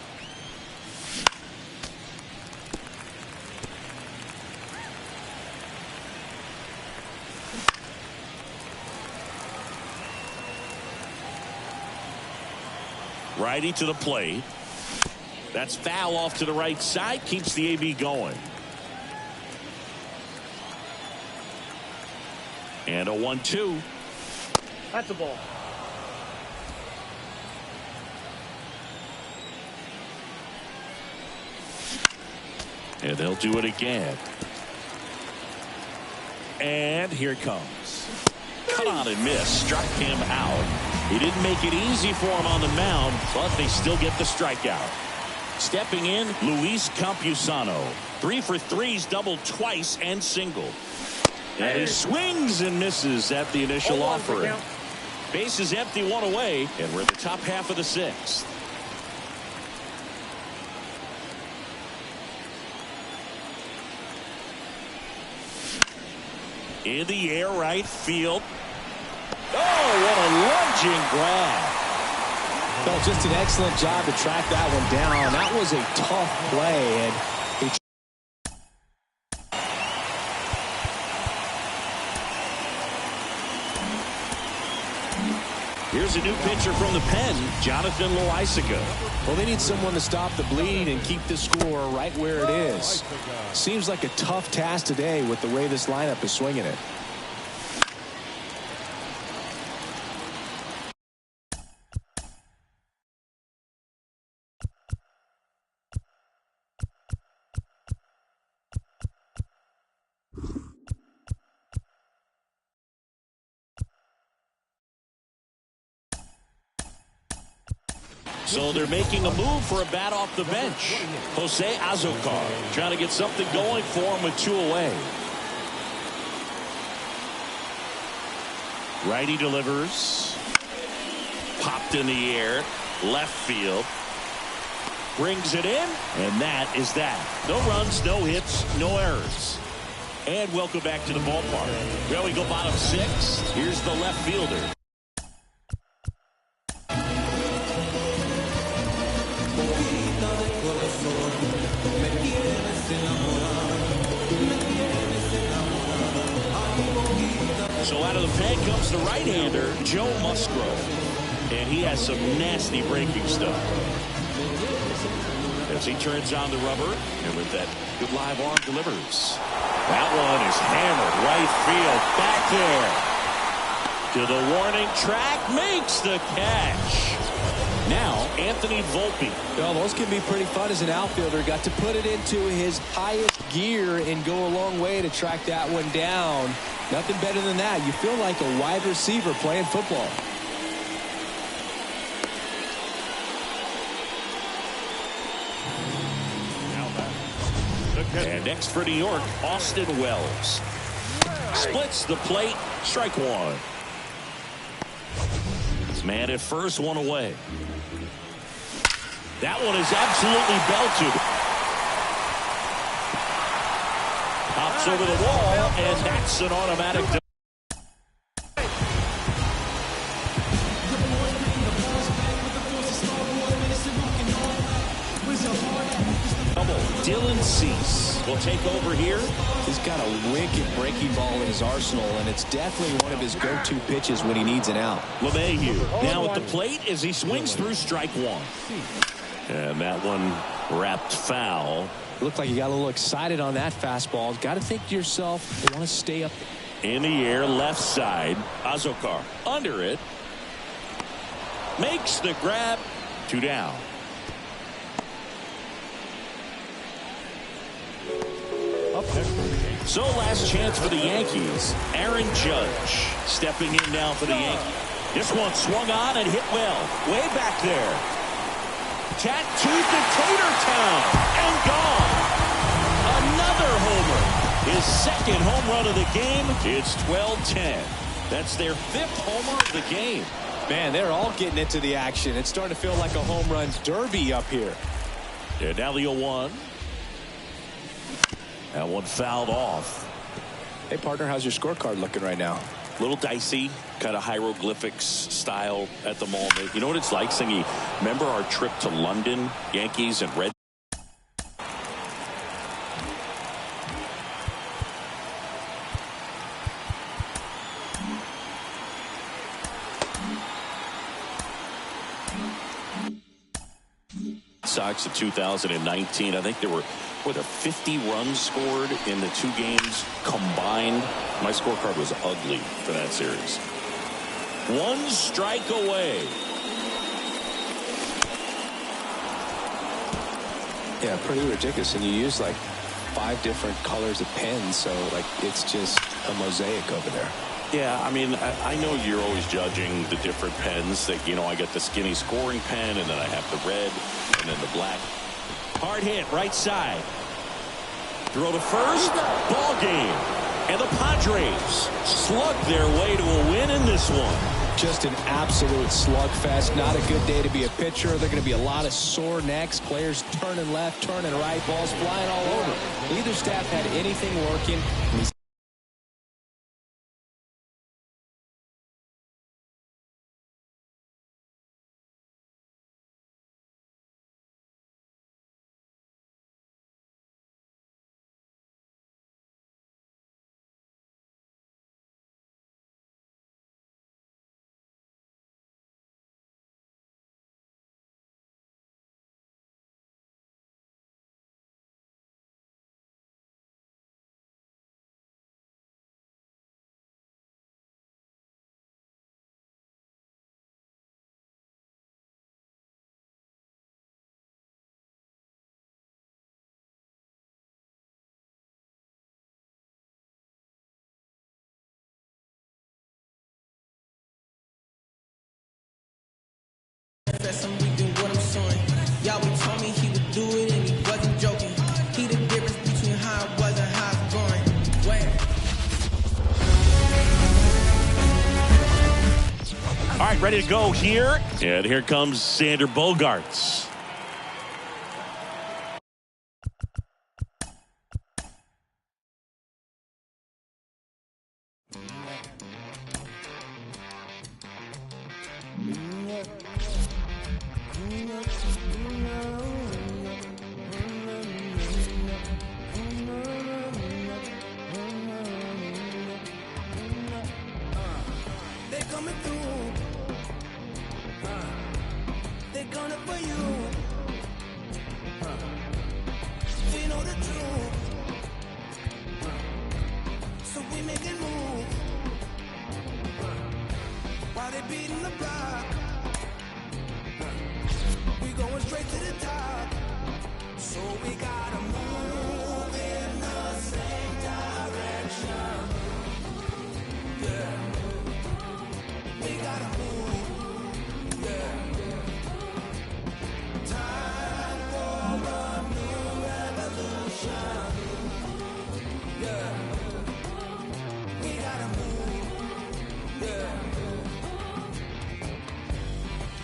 Speaker 1: Righty to the plate. That's foul off to the right side. Keeps the AB going. And a 1-2.
Speaker 5: That's a ball.
Speaker 1: And they'll do it again. And here it comes. Cut on and miss. Struck him out. He didn't make it easy for him on the mound, but they still get the strikeout. Stepping in, Luis Campusano. 3 for 3's doubled twice and singled. And he swings and misses at the initial offering. Base is empty, 1 away, and we're in the top half of the 6th. In the air, right field. Oh, what a lunging grab.
Speaker 2: Well, just an excellent job to track that one down. That was a tough play, and
Speaker 1: here's a new pitcher from the pen, Jonathan Loaisiga.
Speaker 2: well, they need someone to stop the bleed and keep the score right where it is. Seems like a tough task today with the way this lineup is swinging it.
Speaker 1: So they're making a move for a bat off the bench. Jose Azocar trying to get something going for him with 2 away. Righty delivers. Popped in the air. Left field. Brings it in. And that is that. No runs, no hits, no errors. And welcome back to the ballpark. Well, we go bottom 6. Here's the left fielder. So out of the pen comes the right-hander, Joe Musgrove. And he has some nasty breaking stuff. As he turns on the rubber, and with that good live arm delivers. That one is hammered right field. Back there. To the warning track, makes the catch. Now, Anthony Volpe.
Speaker 2: Well, those can be pretty fun as an outfielder. Got to put it into his highest gear and go a long way to track that one down. Nothing better than that. You feel like a wide receiver playing football.
Speaker 1: And next for New York, Austin Wells. Splits the plate, strike 1. This man at first, 1 away. That one is absolutely belted. Pops over the wall, and that's an automatic. will take over here.
Speaker 2: He's got a wicked breaking ball in his arsenal, and it's definitely one of his go-to pitches when he needs an out.
Speaker 1: LeMahieu now at the plate as he swings through strike one. And that one wrapped foul.
Speaker 2: Looked like you got a little excited on that fastball. Got to think to yourself, you want to stay up.
Speaker 1: In the air, left side. Azokar under it. Makes the grab. 2 down.
Speaker 6: Up next for the Yankees.
Speaker 1: So last chance for the Yankees. Aaron Judge stepping in now for the Yankees. This one swung on and hit well. Way back there. Tattooed to Tatertown and gone. Another homer. His second home run of the game. It's 12-10. That's their 5th homer of the game.
Speaker 2: Man, they're all getting into the action. It's starting to feel like a home run derby up here.
Speaker 1: And now the 0-1. That one fouled off.
Speaker 2: Hey, partner, how's your scorecard looking right now?
Speaker 1: Little dicey, kind of hieroglyphics style at the moment. You know what it's like, Singy? Remember our trip to London, Yankees and Red Sox in 2019. I think there were 50 runs scored in the 2 games combined. My scorecard was ugly for that series. 1 strike away.
Speaker 2: Yeah, pretty ridiculous. And you use like 5 different colors of pens, so like it's just a mosaic over there.
Speaker 1: Yeah, I mean, I know you're always judging the different pens. That, you know, I get the skinny scoring pen, and then I have the red, and then the black. Hard hit, right side. Throw to first, ball game. And the Padres slug their way to a win in this one.
Speaker 2: Just an absolute slugfest. Not a good day to be a pitcher. There are going to be a lot of sore necks. Players turning left, turning right, balls flying all over. Neither staff had anything working.
Speaker 7: I'm reading what I'm showing. Yahweh told me he would do it and he wasn't joking. He the difference between how it was and how it's going.
Speaker 1: All right, ready to go here. And here comes Xander Bogaerts.
Speaker 3: Coming through, they're gonna for you. We know the truth, so we making moves while they beating the block. We going straight to the top, so we gotta move in the same direction. Yeah. We gotta move, yeah. Time for a new revolution, yeah. We gotta move, yeah.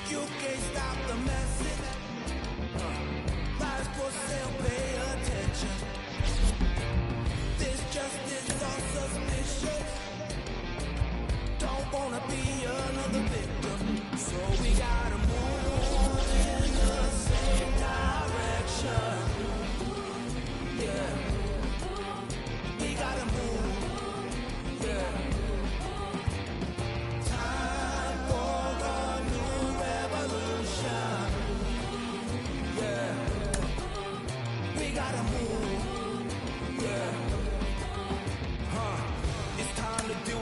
Speaker 3: You can't stop the message. Lies for sale, pay attention. This justice also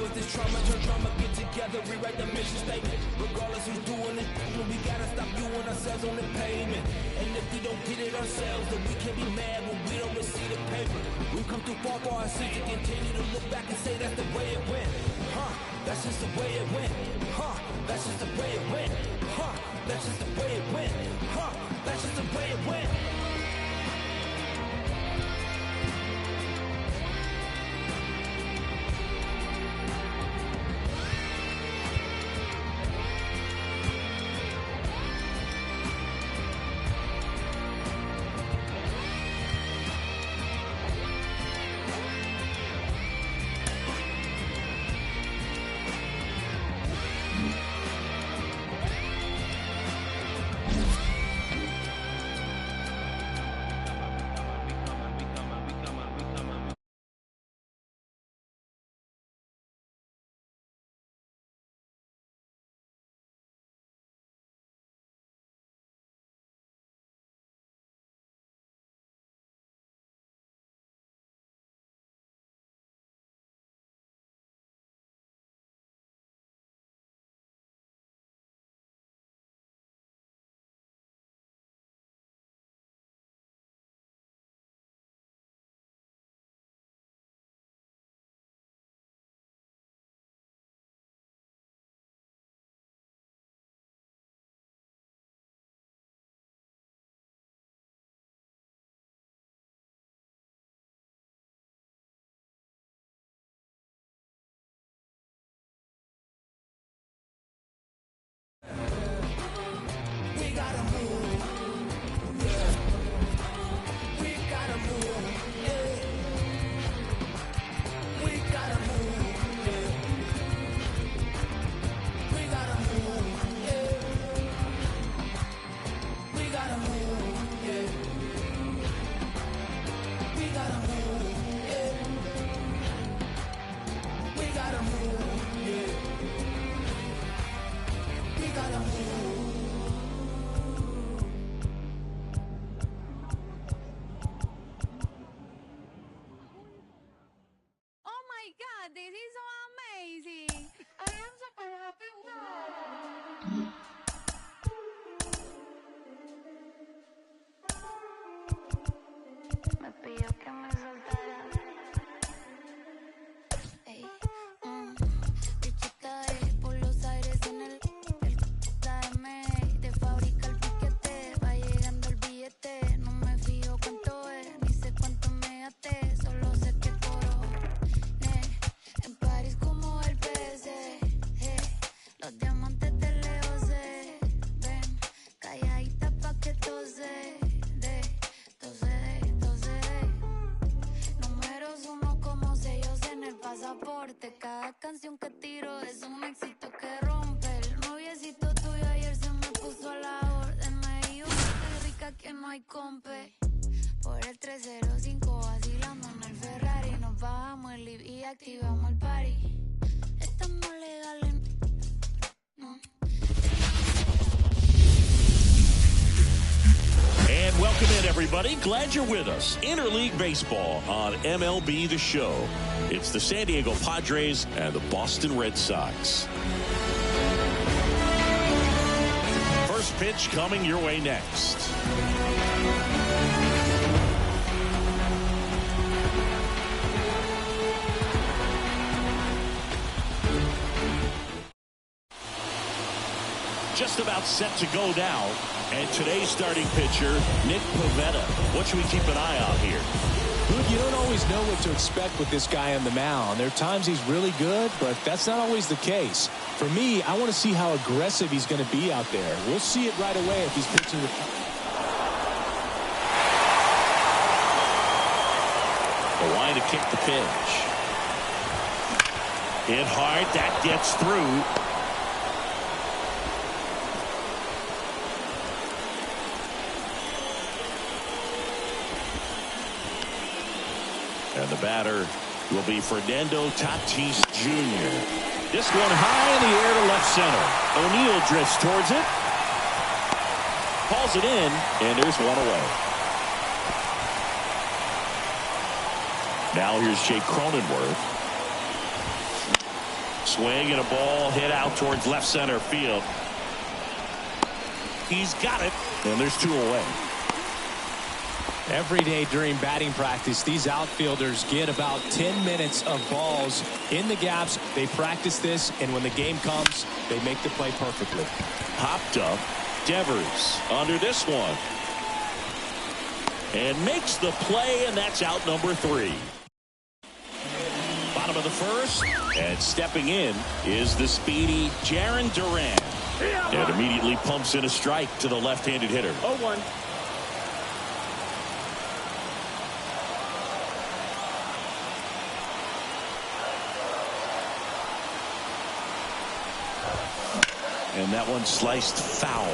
Speaker 4: with this trauma, turn drama, get together, rewrite the mission statement. Regardless who's doing it, we gotta stop viewing ourselves on the pavement. And if we don't get it ourselves, then we can't be mad when we don't receive the paper. We've come too far for our sins to continue to look back and say that's the way it went. That's just the way it went. That's just the way it went. That's just the way it went. That's just the way it went.
Speaker 8: This is so amazing. I am super happy. Wow. Me pidió que me soltara. Ey, bichita por los aires en el KM. De fábrica el piquete, va llegando el billete. No me fijo cuánto es, ni sé cuánto me gasté. Solo sé que coro. En París como el PC, los diamantes de lejos se ven, calladita pa' que tose, números uno como sellos en el pasaporte, cada canción que tiro es un éxito que rompe, el noviecito tuyo ayer se me puso a la orden, me dijo que es rica que no hay compe. Por el 305 vacilando en el Ferrari. Nos bajamos el live y activamos el party. Estamos legales. No.
Speaker 1: And welcome in, everybody. Glad you're with us. Interleague Baseball on MLB The Show. It's the San Diego Padres and the Boston Red Sox. First pitch coming your way next. Just about set to go now. And today's starting pitcher, Nick Pivetta. What should we keep an eye on here?
Speaker 2: Luke, you don't always know what to expect with this guy on the mound. There are times he's really good, but that's not always the case. For me, I want to see how aggressive he's going to be out there. We'll see it right away if he's pitching.
Speaker 1: The line to kick the pitch. Hit hard. That gets through. And the batter will be Fernando Tatis Jr. This one high in the air to left center. O'Neill drifts towards it. Calls it in, and there's one away. Now here's Jake Cronenworth. Swing and a ball hit out towards left center field. He's got it, and there's 2 away.
Speaker 2: Every day during batting practice, these outfielders get about 10 minutes of balls in the gaps. They practice this, and when the game comes, they make the play perfectly.
Speaker 1: Popped up. Devers under this one. And makes the play, and that's out number 3. Bottom of the first, and stepping in is the speedy Jarren Duran. And immediately pumps in a strike to the left-handed hitter.
Speaker 5: 0-1.
Speaker 1: And that one sliced foul.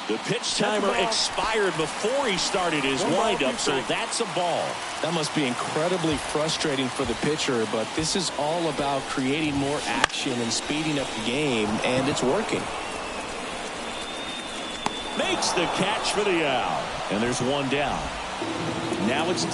Speaker 1: The pitch timer expired before he started his windup, so that's a ball.
Speaker 2: That must be incredibly frustrating for the pitcher, but this is all about creating more action and speeding up the game, and it's working.
Speaker 1: Makes the catch for the out, and there's 1 down. Now it's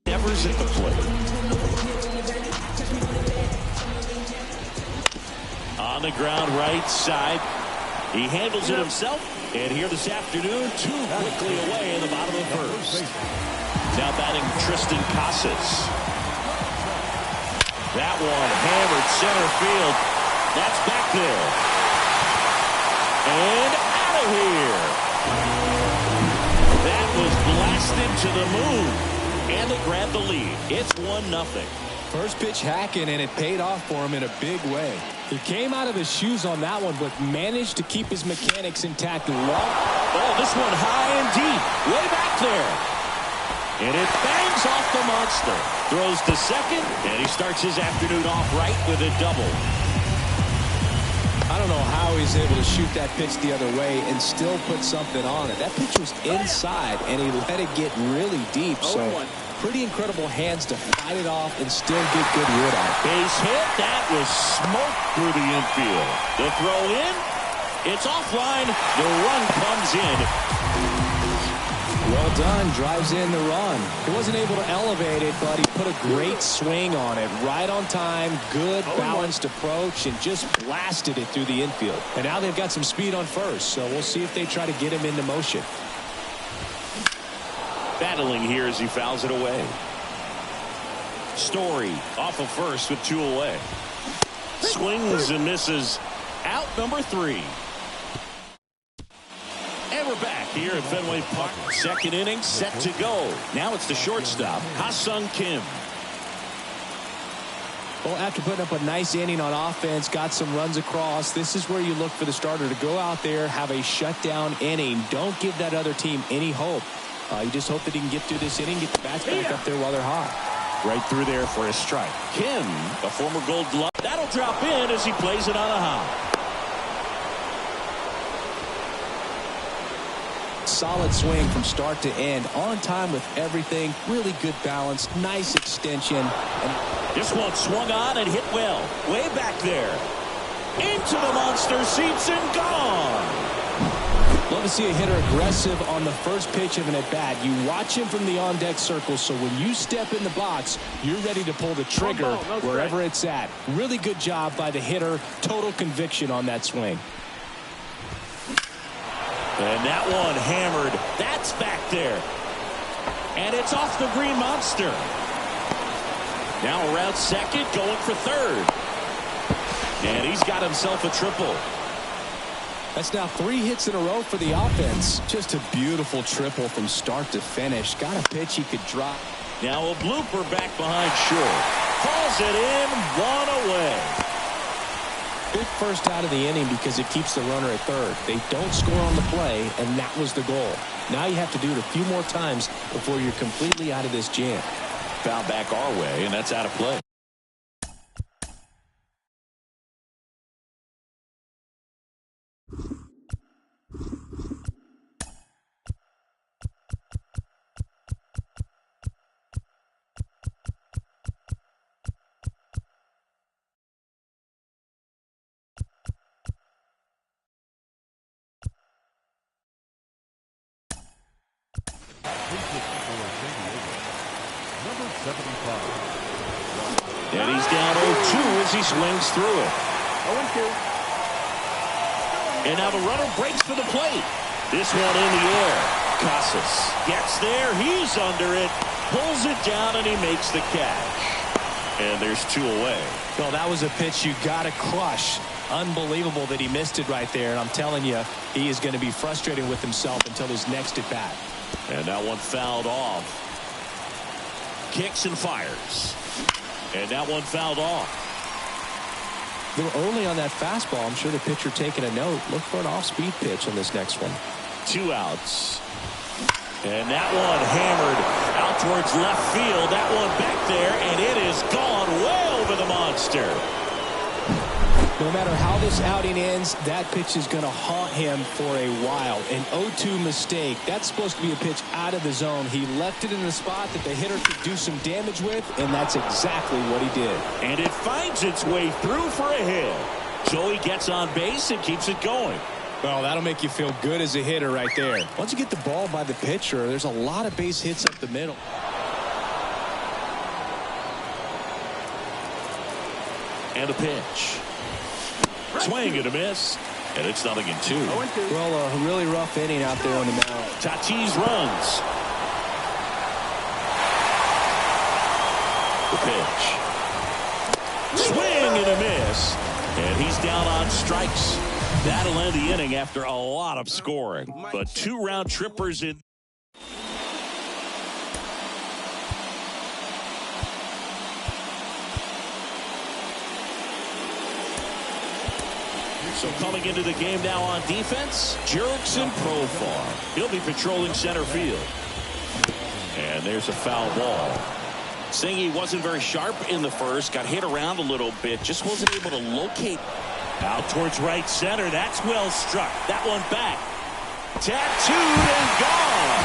Speaker 1: Devers at the plate. On the ground right side. He handles it himself. And here this afternoon, 2 quickly away in the bottom of the first. Now batting Tristan Casas. That one hammered center field. That's back there. And out of here. That was blasted to the moon. And they grab the lead. It's 1-0.
Speaker 2: First pitch hacking, and it paid off for him in a big way. He came out of his shoes on that one, but managed to keep his mechanics intact.
Speaker 1: Oh, this one high and deep. Way back there. And it bangs off the monster. Throws to second, and he starts his afternoon off right with a double.
Speaker 2: I don't know how he's able to shoot that pitch the other way and still put something on it. That pitch was inside, and he let it get really deep. So pretty incredible hands to fight it off and still get good wood out.
Speaker 1: Base hit. That was smoke through the infield. The throw in. It's offline. The run comes in.
Speaker 2: Well done. Drives in the run. He wasn't able to elevate it, but he put a great swing on it. Right on time. Good balanced approach, and just blasted it through the infield. And now they've got some speed on first, so we'll see if they try to get him into motion.
Speaker 1: Battling here as he fouls it away. Story off of first with 2 away. Swings and misses. Out number 3. And we're back here at Fenway Park. Second inning set to go. Now it's the shortstop, Ha-Seong Kim.
Speaker 2: Well, after putting up a nice inning on offense, got some runs across, this is where you look for the starter to go out there, have a shutdown inning. Don't give that other team any hope. You just hope that he can get through this inning, get the bats back up there while they're hot.
Speaker 1: Right through there for a strike. Kim, a former Gold Glove. That'll drop in as he plays it on a hop.
Speaker 2: Solid swing from start to end, on time with everything, really good balance, nice extension. And
Speaker 1: this one swung on and hit well, way back there. Into the monster seats and gone.
Speaker 2: Love to see a hitter aggressive on the first pitch of an at-bat. You watch him from the on-deck circle, so when you step in the box, you're ready to pull the trigger wherever it's at. Really good job by the hitter. Total conviction on that swing.
Speaker 1: And that one hammered. That's back there. And it's off the green monster. Now around second, going for third. And he's got himself a triple.
Speaker 2: That's now 3 hits in a row for the offense. Just a beautiful triple from start to finish. Got a pitch he could drop.
Speaker 1: Now a blooper back behind short. Calls it in, 1 away.
Speaker 2: Big first out of the inning because it keeps the runner at third. They don't score on the play, and that was the goal. Now you have to do it a few more times before you're completely out of this jam.
Speaker 1: Foul back our way, and that's out of play.
Speaker 6: Number 75.
Speaker 1: And he's down 0-2 as he swings through it.
Speaker 5: 0-2.
Speaker 1: And now the runner breaks for the plate. This one in the air. Casas gets there. He's under it. Pulls it down, and he makes the catch. And there's 2 away.
Speaker 2: Well, that was a pitch you got to crush. Unbelievable that he missed it right there. And I'm telling you, he is going to be frustrated with himself until his next at bat.
Speaker 1: And that one fouled off. Kicks and fires. And that one fouled off.
Speaker 2: A little early on that fastball. I'm sure the pitcher taking a note. Look for an off-speed pitch on this next one.
Speaker 1: 2 outs. And that one hammered out towards left field. That one back there, and it is gone way over the monster.
Speaker 2: No matter how this outing ends, that pitch is going to haunt him for a while. An 0-2 mistake. That's supposed to be a pitch out of the zone. He left it in the spot that the hitter could do some damage with, and that's exactly what he did.
Speaker 1: And it finds its way through for a hit. Joey gets on base and keeps it going.
Speaker 2: Well, that'll make you feel good as a hitter right there. Once you get the ball by the pitcher, there's a lot of base hits up the middle.
Speaker 1: And a pitch. Swing and a miss. And it's 0-2.
Speaker 5: 0-2.
Speaker 2: Well, a really rough inning out there on the mound.
Speaker 1: Tatis runs. The pitch. Swing and a miss. And he's down on strikes. That'll end the inning after a lot of scoring. But 2 round trippers in. So coming into the game now on defense, Jurickson Profar. He'll be patrolling center field. And there's a foul ball. Singy wasn't very sharp in the first, got hit around a little bit, just wasn't able to locate. Out towards right center, that's well struck. That one back. Tattooed and gone.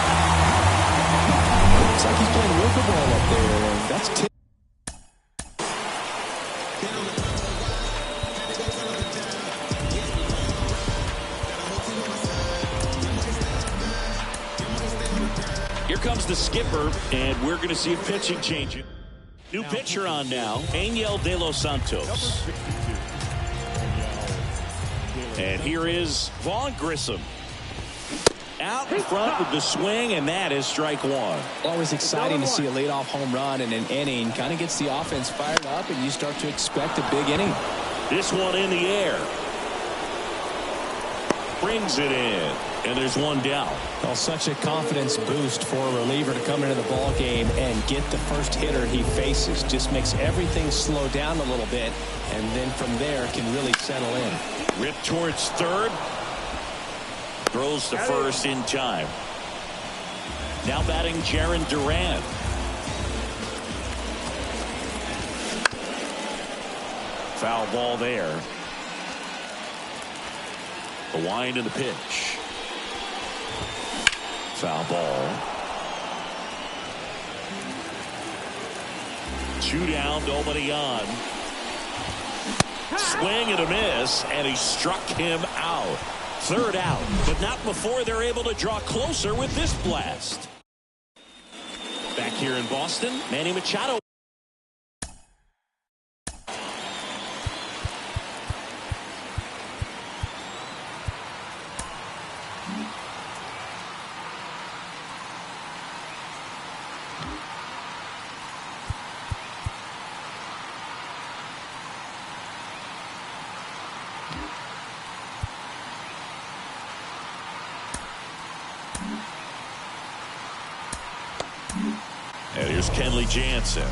Speaker 2: Looks like he's playing wiffle ball up there, and that's
Speaker 1: Here comes the skipper, and we're going to see a pitching change. New pitcher on now, Angel De Los Santos. And here is Vaughn Grissom. Out in front with the swing, and that is strike 1.
Speaker 2: always exciting to see a leadoff home run in an inning. Kind of gets the offense fired up, and you start to expect a big inning.
Speaker 1: This one in the air. Brings it in, and there's 1 down.
Speaker 2: Well, such a confidence boost for a reliever to come into the ball game and get the first hitter he faces. Just makes everything slow down a little bit, and then from there can really settle in.
Speaker 1: Rip towards third. Throws to first in time. Now batting Jarren Duran. Foul ball there. The wind and the pitch. Foul ball. 2 down, nobody on. Swing and a miss, and he struck him out. 3rd out, but not before they're able to draw closer with this blast. Back here in Boston, Manny Machado. And here's Kenley Jansen.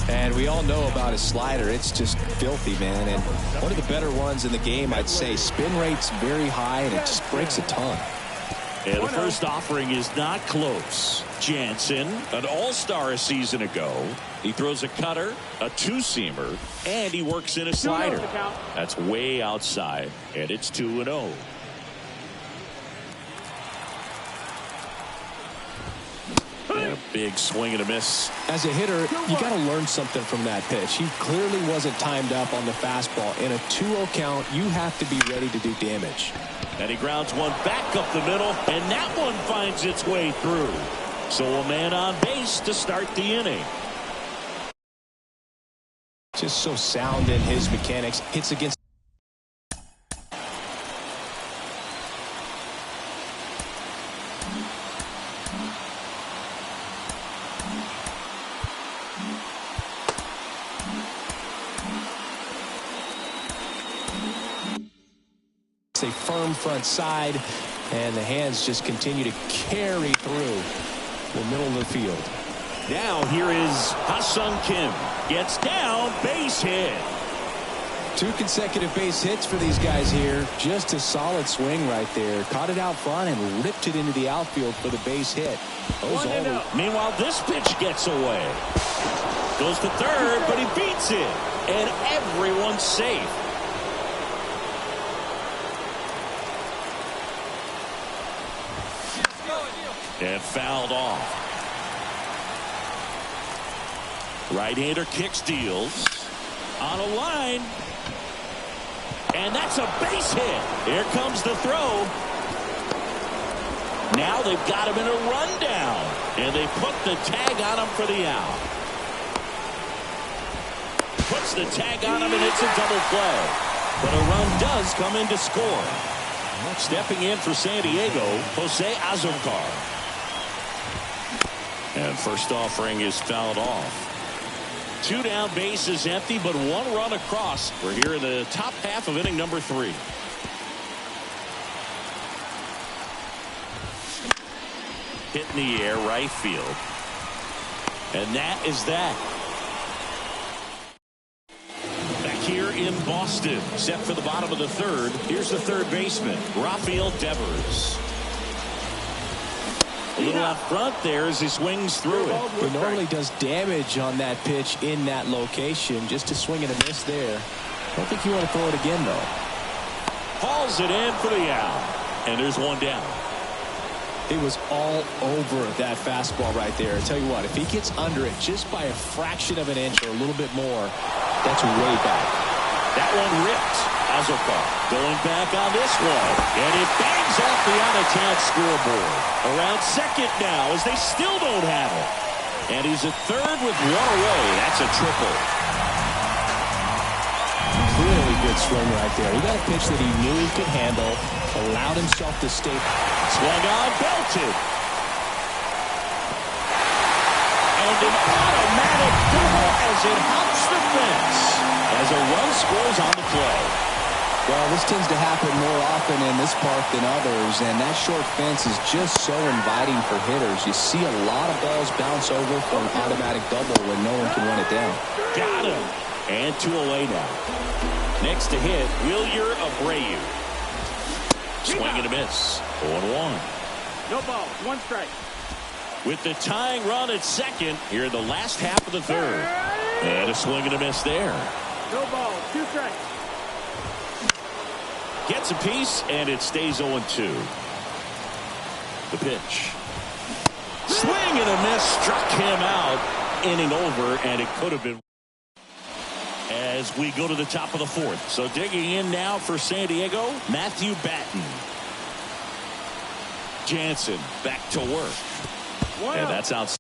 Speaker 2: And we all know about his slider. It's just filthy, man. And one of the better ones in the game, I'd say. Spin rate's very high, and it just breaks a ton.
Speaker 1: And the first offering is not close. Jansen, an all-star a season ago. He throws a cutter, a 2-seamer, and he works in a slider. That's way outside, and it's 2-0. Big swing and a miss.
Speaker 2: As a hitter, you got to learn something from that pitch. He clearly wasn't timed up on the fastball. In a 2-0 count, you have to be ready to do damage.
Speaker 1: And he grounds one back up the middle, and that one finds its way through. So a man on base to start the inning.
Speaker 2: Just so sound in his mechanics. Hits against. It's a firm front side, and the hands just continue to carry through the middle of the field.
Speaker 1: Now here is Ha-Seong Kim. Gets down, base hit.
Speaker 2: 2 consecutive base hits for these guys here. Just a solid swing right there. Caught it out front and ripped it into the outfield for the base hit.
Speaker 1: Meanwhile, this pitch gets away. Goes to third, but he beats it. And everyone's safe. And fouled off. Right-hander kicks, deals. On a line. And that's a base hit. Here comes the throw. Now they've got him in a rundown. And they put the tag on him for the out. Puts the tag on him, and it's a double play. But a run does come in to score. Stepping in for San Diego, Jose Azocar. And first offering is fouled off. 2 down, bases empty, but 1 run across. We're here in the top half of inning number 3. Hit in the air, right field. And that is that. Back here in Boston, set for the bottom of the 3rd. Here's the 3rd baseman, Rafael Devers. A little out front there as he swings through it.
Speaker 2: He normally does damage on that pitch in that location. Just a swing and a miss there. I don't think you want to throw it again, though.
Speaker 1: Hauls it in for the out. And there's 1 down.
Speaker 2: It was all over that fastball right there. I tell you what, if he gets under it just by a fraction of an inch or a little bit more, that's way back.
Speaker 1: That one ripped. Azocar going back on this one. And it bangs off the out-of-town scoreboard. Around second now as they still don't have it. And he's at third with 1 away. That's a triple.
Speaker 2: Really good swing right there. He got a pitch that he knew he could handle. Allowed himself to stay.
Speaker 1: Swung on, belted. And an automatic double as it hops the fence. As a run scores on the play.
Speaker 2: Well, this tends to happen more often in this park than others, and that short fence is just so inviting for hitters. You see a lot of balls bounce over for an automatic double when no one can run it down.
Speaker 1: Got him. And 2 away now. Next to hit, Wilyer Abreu. Swing and a miss. 0-1.
Speaker 5: No ball. 1 strike.
Speaker 1: With the tying run at second here in the last half of the 3rd. And a swing and a miss there.
Speaker 5: No ball. 2 strikes.
Speaker 1: Gets a piece, and it stays 0-2. The pitch. Swing and a miss. Struck him out. Inning over, and it could have been. As we go to the top of the 4th. So digging in now for San Diego, Matthew Batten. Jansen back to work. And that's outside.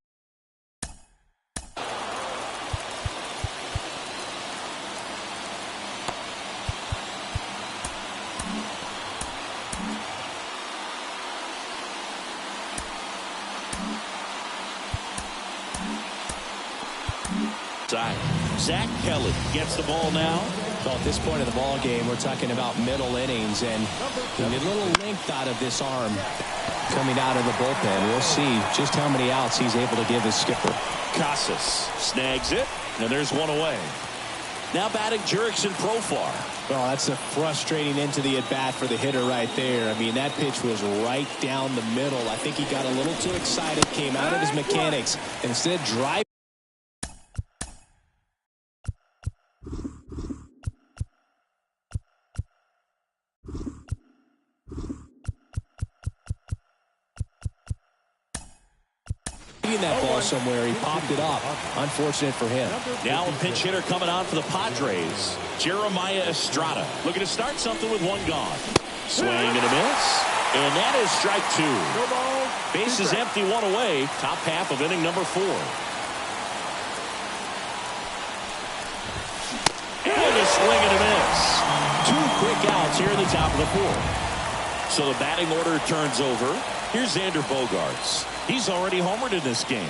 Speaker 1: Zach Kelly gets the ball now.
Speaker 2: So at this point of the ball game, we're talking about middle innings, and a little length out of this arm coming out of the bullpen. We'll see just how many outs he's able to give his skipper.
Speaker 1: Casas snags it, and there's 1 away. Now batting Jurickson Profar.
Speaker 2: Well, that's a frustrating into the at-bat for the hitter right there. I mean, that pitch was right down the middle. I think he got a little too excited, came out of his mechanics, and instead driving. seeing that ball somewhere. He popped it up. Unfortunate for him.
Speaker 1: Now a pinch hitter coming on for the Padres, Jeremiah Estrada. Looking to start something with one gone. Swing and a miss. And that is strike 2.
Speaker 5: No ball.
Speaker 1: Bases empty, one away. Top half of inning number 4. And a swing and a miss. 2 quick outs here in the top of the 4th. So the batting order turns over. Here's Xander Bogaerts. He's already homered in this game.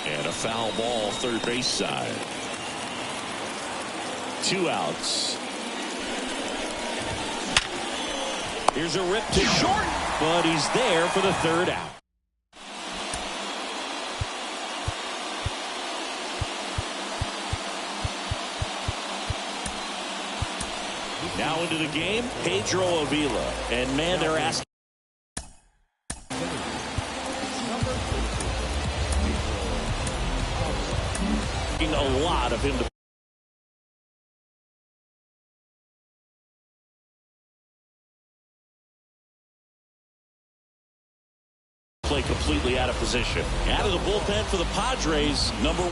Speaker 1: And a foul ball third base side. 2 outs. Here's a rip to short, but he's there for the 3rd out. Now into the game, Pedro Avila. And man, they're asking a lot of him to play completely out of position. Out of the bullpen for the Padres, number